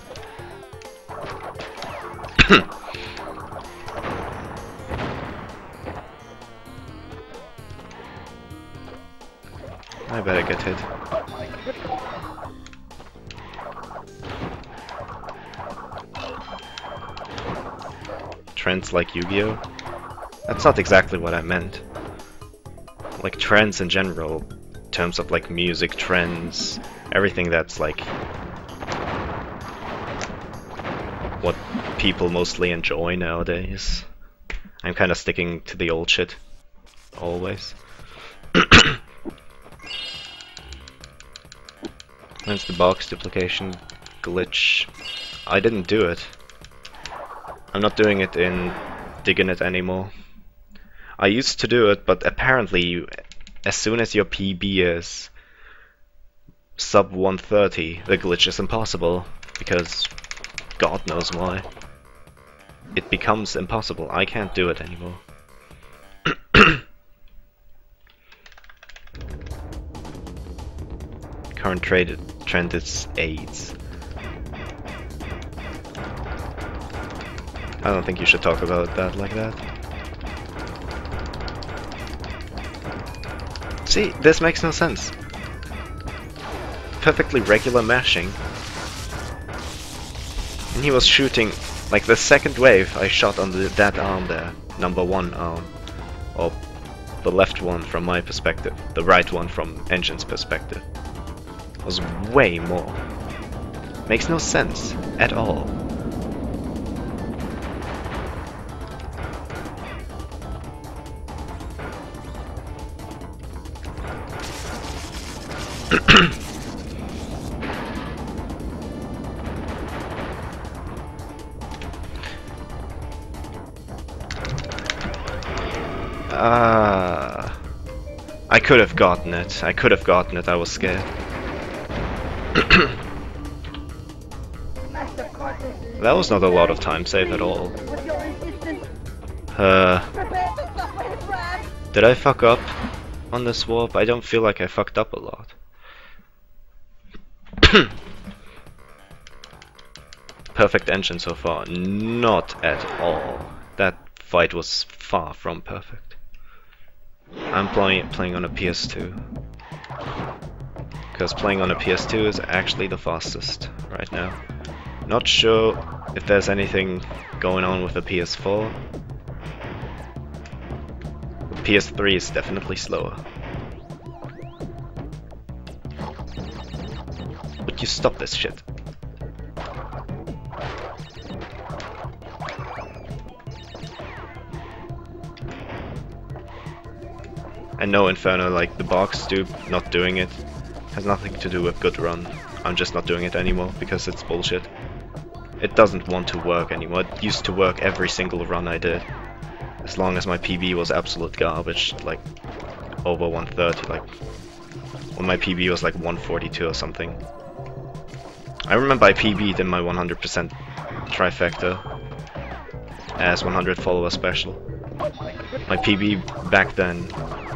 I better get hit. Trends like Yu-Gi-Oh? That's not exactly what I meant. Like trends in general, in terms of like music trends, everything that's like what people mostly enjoy nowadays. I'm kind of sticking to the old shit, always. That's the box duplication glitch. I didn't do it. I'm not doing it in Digging It anymore. I used to do it, but apparently as soon as your PB is sub 130, the glitch is impossible, because God knows why. It becomes impossible. I can't do it anymore. Current trend is AIDS. I don't think you should talk about that like that. See, this makes no sense. Perfectly regular mashing. And he was shooting, like the second wave I shot on that arm there, number 1 arm. Or the left one from my perspective, the right one from Engine's perspective. Was way more. Makes no sense at all. I could have gotten it. I could have gotten it. I was scared. That was not a lot of time save at all. Did I fuck up on this warp? I don't feel like I fucked up a lot. Perfect engine so far. Not at all. That fight was far from perfect. I'm playing on a PS2. Because playing on a PS2 is actually the fastest right now. Not sure if there's anything going on with the PS4. The PS3 is definitely slower. Would you stop this shit? And no, Inferno, like the box not doing it has nothing to do with good run. I'm just not doing it anymore because it's bullshit. It doesn't want to work anymore. It used to work every single run I did. As long as my PB was absolute garbage, like over 130, like when my PB was like 142 or something. I remember I PB'd in my 100% trifecta as 100 follower special. My PB back then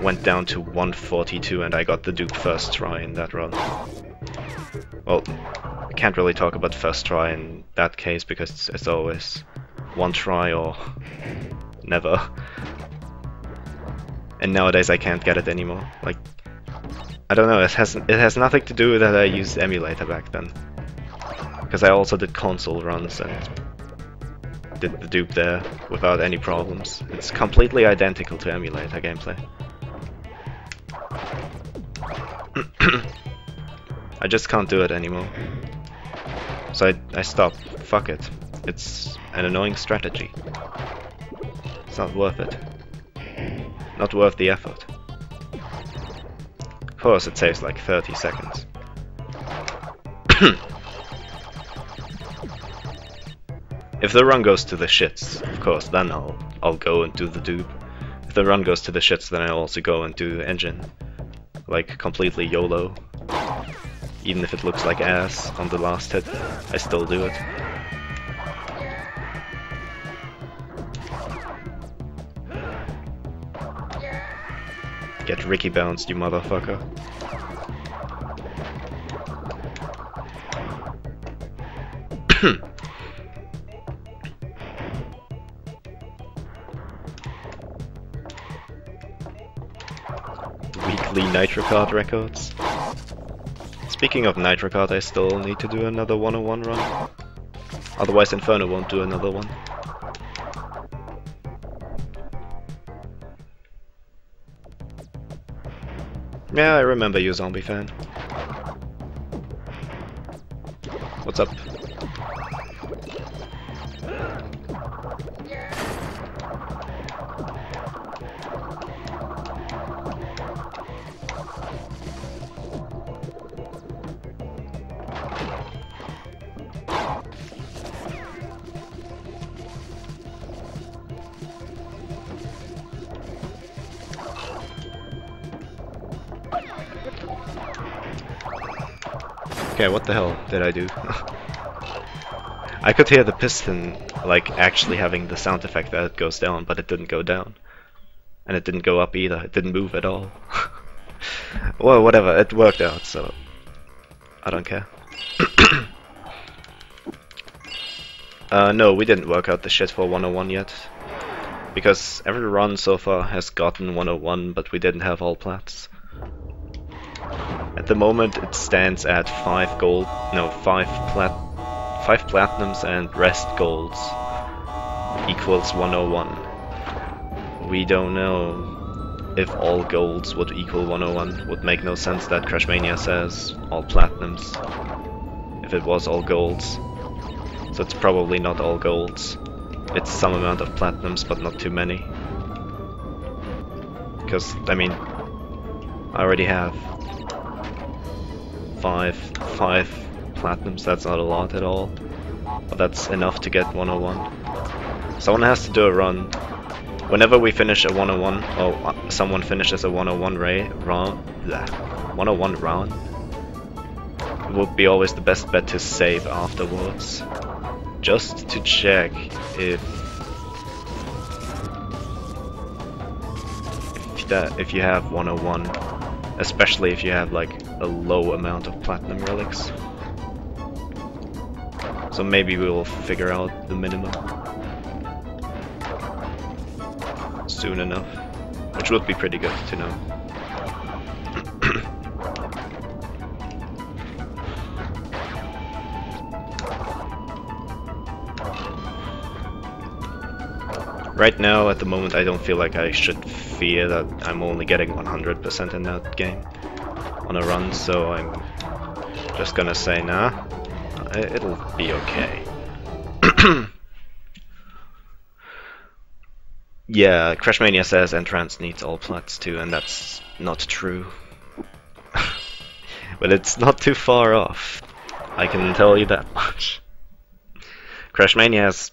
went down to 142 and I got the Duke first try in that run. Well, I can't really talk about first try in that case because it's always one try or never. And nowadays I can't get it anymore. Like, I don't know, it has nothing to do with that I used Emulator back then. Because I also did console runs and did the dupe there without any problems. It's completely identical to Emulator gameplay. I just can't do it anymore. So I stopped. Fuck it. It's an annoying strategy. It's not worth it. Not worth the effort. Of course it saves like 30 seconds. If the run goes to the shits, of course, then I'll go and do the dupe. If the run goes to the shits, then I'll also go and do the engine. Like, completely YOLO. Even if it looks like ass on the last hit, I still do it. Get Ricky bounced, you motherfucker. Weekly Nitro Kart records. Speaking of Nitro Kart, I still need to do another 101 run. Otherwise Inferno won't do another one. Yeah, I remember you, zombie fan. What's up? Okay, what the hell did I do? I could hear the piston, like, actually having the sound effect that it goes down, but it didn't go down. And it didn't go up either, it didn't move at all. Well, whatever, it worked out, so I don't care. No, we didn't work out the shit for 101 yet. Because every run so far has gotten 101, but we didn't have all plats. At the moment it stands at 5 platinums and rest golds equals 101. We don't know if all golds would equal 101. Would make no sense that Crashmania says all platinums if it was all golds. So it's probably not all golds. It's some amount of platinums, but not too many. Because, I mean, I already have 5 platinums, that's not a lot at all, but that's enough to get 101. Someone has to do a run. Whenever we finish a 101, or someone finishes a 101 round, it would be always the best bet to save afterwards. Just to check if you have 101, especially if you have like a low amount of platinum relics. So maybe we'll figure out the minimum soon enough, which would be pretty good to know. Right now, at the moment, I don't feel like I should fear that I'm only getting 100% in that game on a run, so I'm just gonna say, nah, it'll be okay. Yeah, Crashmania says Entrance needs all plats too, and that's not true. But it's not too far off, I can tell you that much. Crashmania has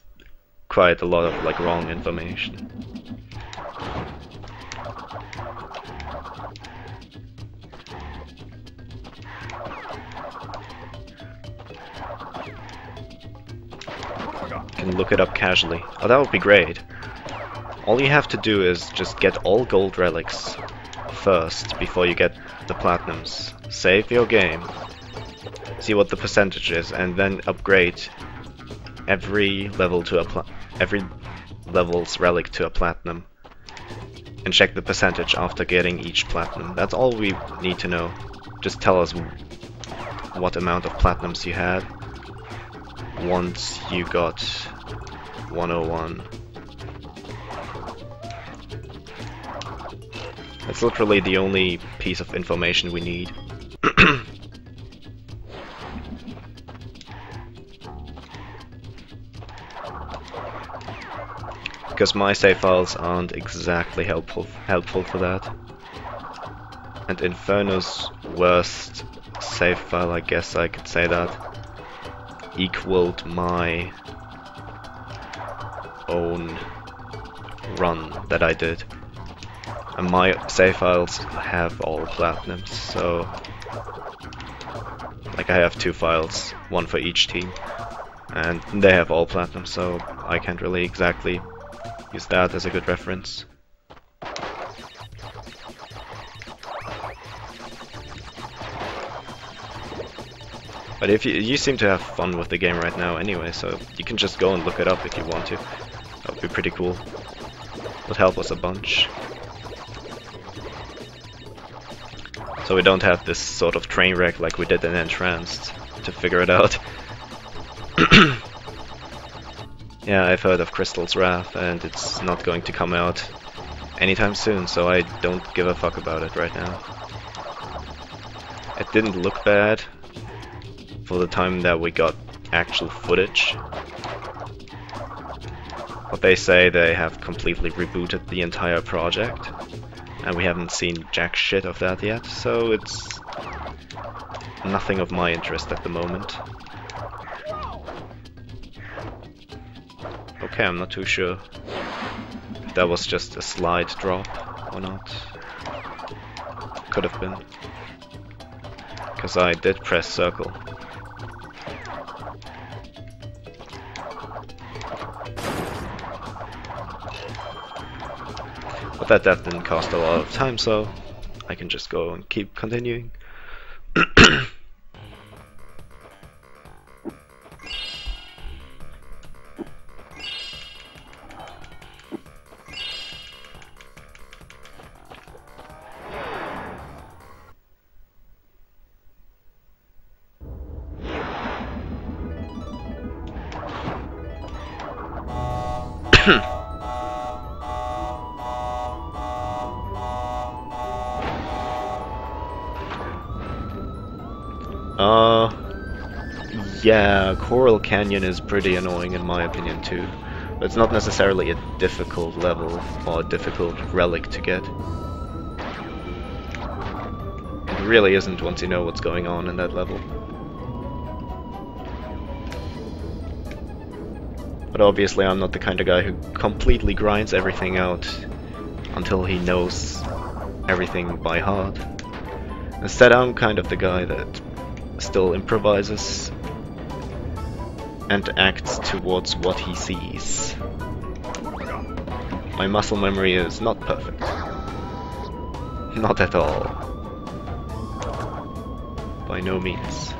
quite a lot of like wrong information. You can look it up casually. Oh, that would be great. All you have to do is just get all gold relics first before you get the platinums. Save your game, see what the percentage is, and then upgrade every level to every level's relic to a platinum, and check the percentage after getting each platinum. That's all we need to know. Just tell us what amount of platinums you had once you got 101. It's literally the only piece of information we need. Because my save files aren't exactly helpful for that. And Inferno's worst save file, I guess I could say that, equaled my own run that I did. And my save files have all platinums, so like I have 2 files, one for each team, and they have all platinum, so I can't really exactly use that as a good reference. But if you seem to have fun with the game right now anyway, so you can just go and look it up if you want to. That would be pretty cool. Would help us a bunch. So we don't have this sort of train wreck like we did in Entranced to figure it out. Yeah, I've heard of Crystal's Wrath, and it's not going to come out anytime soon, so I don't give a fuck about it right now. It didn't look bad for the time that we got actual footage. But they say they have completely rebooted the entire project, and we haven't seen jack shit of that yet, so it's nothing of my interest at the moment. Okay, I'm not too sure if that was just a slide drop or not. Could have been. Because I did press circle. But that death didn't cost a lot of time, so I can just go and keep continuing. Yeah, Coral Canyon is pretty annoying in my opinion too. But it's not necessarily a difficult level or a difficult relic to get. It really isn't once you know what's going on in that level. But obviously I'm not the kind of guy who completely grinds everything out until he knows everything by heart. Instead, I'm kind of the guy that still improvises and acts towards what he sees. My muscle memory is not perfect. Not at all. By no means.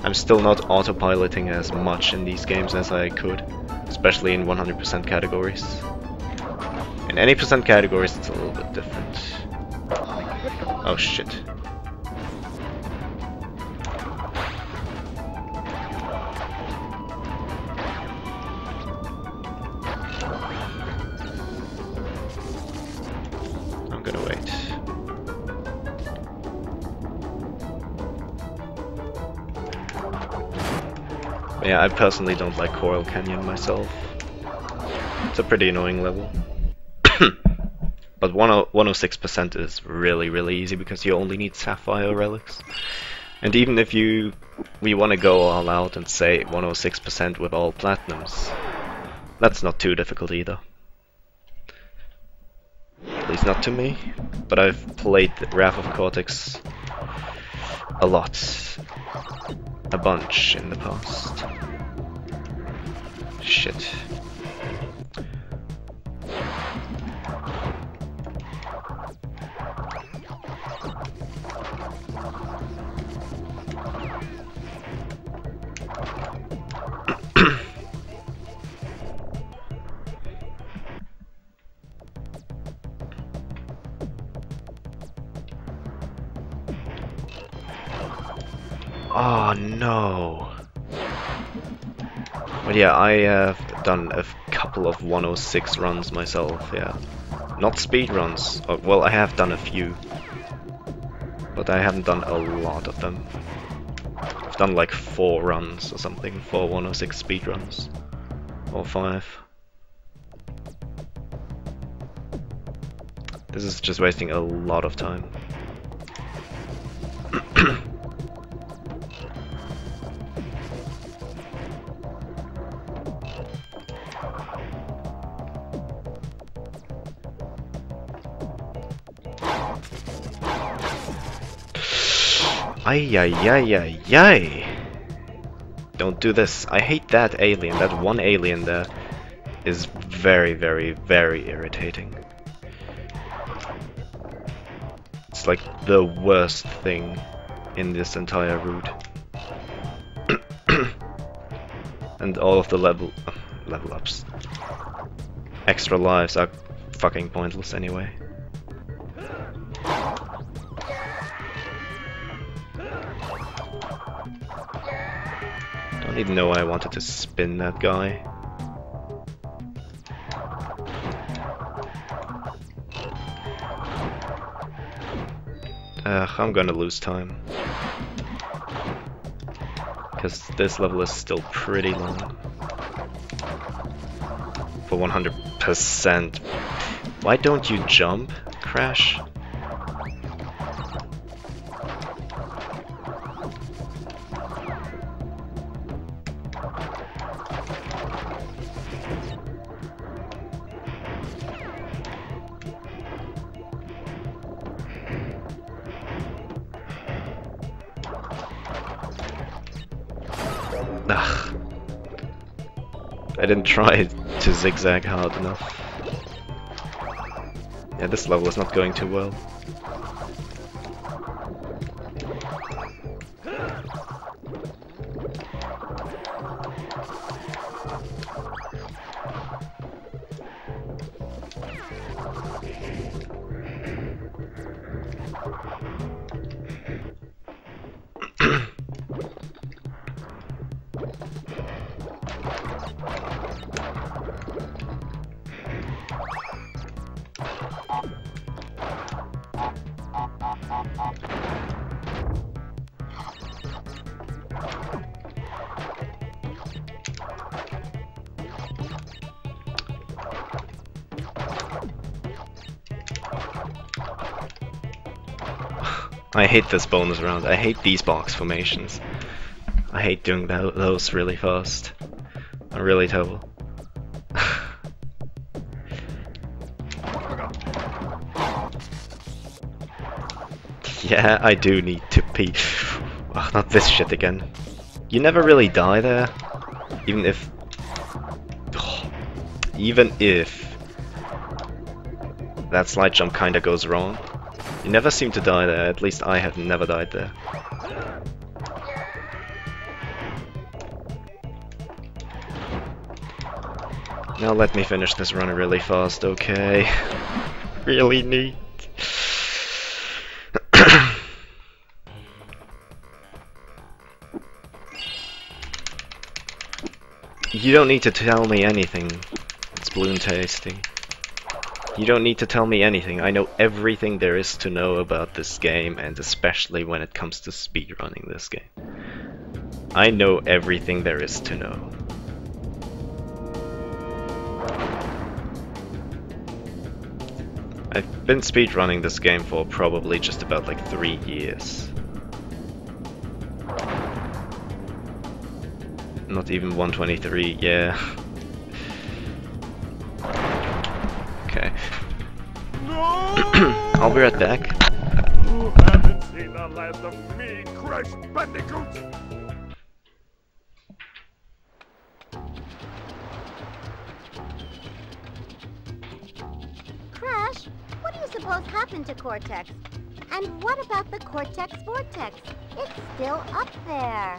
I'm still not autopiloting as much in these games as I could, especially in 100% categories. In any percent categories it's a little bit different. Oh shit. I'm gonna wait. But yeah, I personally don't like Coral Canyon myself. It's a pretty annoying level. But 106% is really easy because you only need sapphire relics. And even if we want to go all out and say 106% with all platinums, that's not too difficult either. At least not to me. But I've played Wrath of Cortex a lot. A bunch in the past. Shit. Oh no. But yeah, I have done a couple of 106 runs myself, yeah. Not speed runs. Oh, well, I have done a few. But I haven't done a lot of them. I've done like 4 runs or something, 4 106 speed runs. Or 5. This is just wasting a lot of time. Ay ay ay ay ay! Don't do this. I hate that alien. That one alien there is very, very, very irritating. It's like the worst thing in this entire route. And all of the level ups. Extra lives are fucking pointless anyway. Don't even know why I wanted to spin that guy. I'm gonna lose time. Because this level is still pretty long. For 100%. Why don't you jump, Crash? Ugh. I didn't try to zigzag hard enough. Yeah, this level is not going too well. I hate this bonus round. I hate these box formations. I hate doing those really fast. I really terrible. Yeah, I do need to pee. Oh, not this shit again. You never really die there, even if that slide jump kinda goes wrong. You never seem to die there, at least I have never died there. Now let me finish this run really fast, okay? Really neat. You don't need to tell me anything. It's balloon tasting. You don't need to tell me anything. I know everything there is to know about this game, and especially when it comes to speedrunning this game. I know everything there is to know. I've been speedrunning this game for probably just about like 3 years. Not even 123, yeah. Okay. I'll be right back. You haven't seen the last of me, Crash Bandicoot! Crash, what do you suppose happened to Cortex? And what about the Cortex Vortex? It's still up there.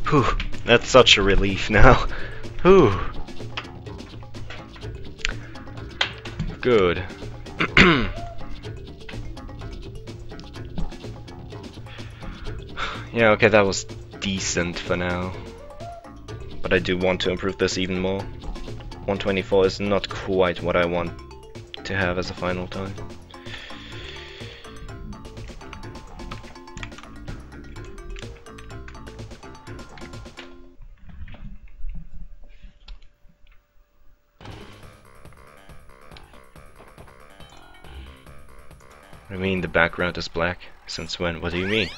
Whew, that's such a relief now. Whew. Good. Yeah, okay, that was decent for now. But I do want to improve this even more. 124 is not quite what I want to have as a final time. I mean, the background is black. Since when? What do you mean?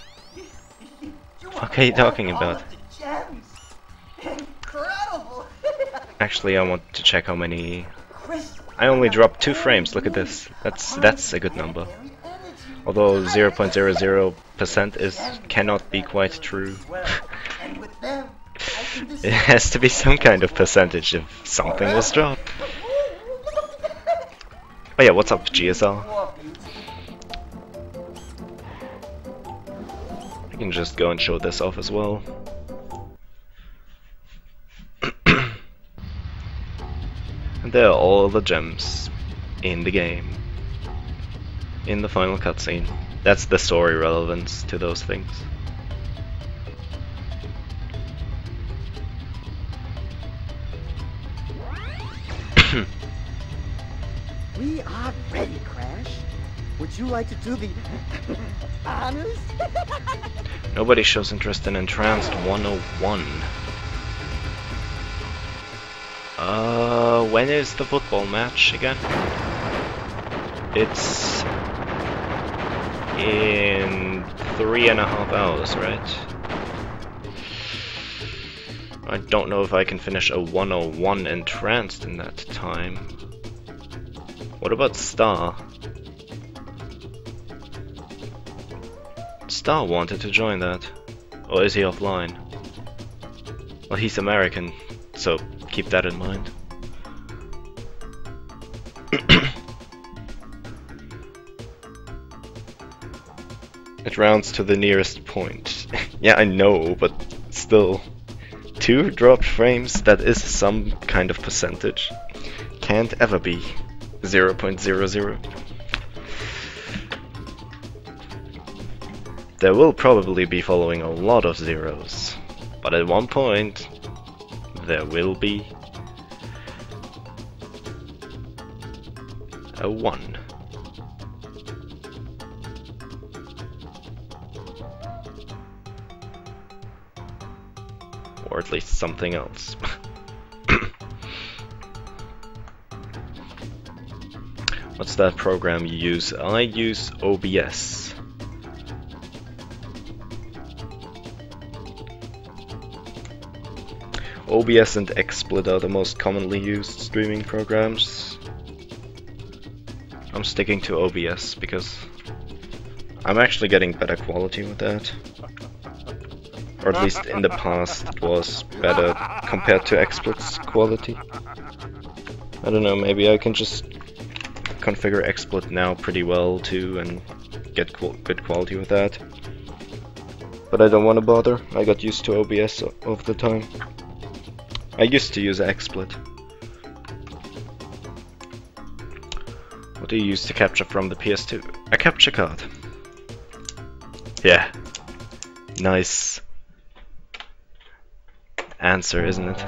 What are you talking about? Incredible! Actually, I want to check how many. I only dropped 2 frames. Look at this. That's a good number. Although 0.00% cannot be quite true. It has to be some kind of percentage if something was dropped. Oh yeah, what's up, GSL? I can just go and show this off as well. And there are all the gems in the game. In the final cutscene. That's the story relevance to those things. We are ready, Crash. Would you like to do the honors? Nobody shows interest in Entranced 101. When is the football match again? It's in 3.5 hours, right? I don't know if I can finish a 101 Entranced in that time. What about Star? Star wanted to join that. Or is he offline? Well, he's American, so keep that in mind. It rounds to the nearest point. Yeah, I know, but still. 2 dropped frames, that is some kind of percentage. Can't ever be 0.00. There will probably be following a lot of zeros, but at one point there will be a 1. Or at least something else. What's that program you use? I use OBS. OBS and XSplit are the most commonly used streaming programs. I'm sticking to OBS because I'm actually getting better quality with that. Or at least in the past it was better compared to XSplit's quality. I don't know, maybe I can just configure XSplit now pretty well too and get good quality with that. But I don't want to bother, I got used to OBS over the time. I used to use XSplit. What do you use to capture from the PS2? A capture card. Yeah. Nice answer, isn't it?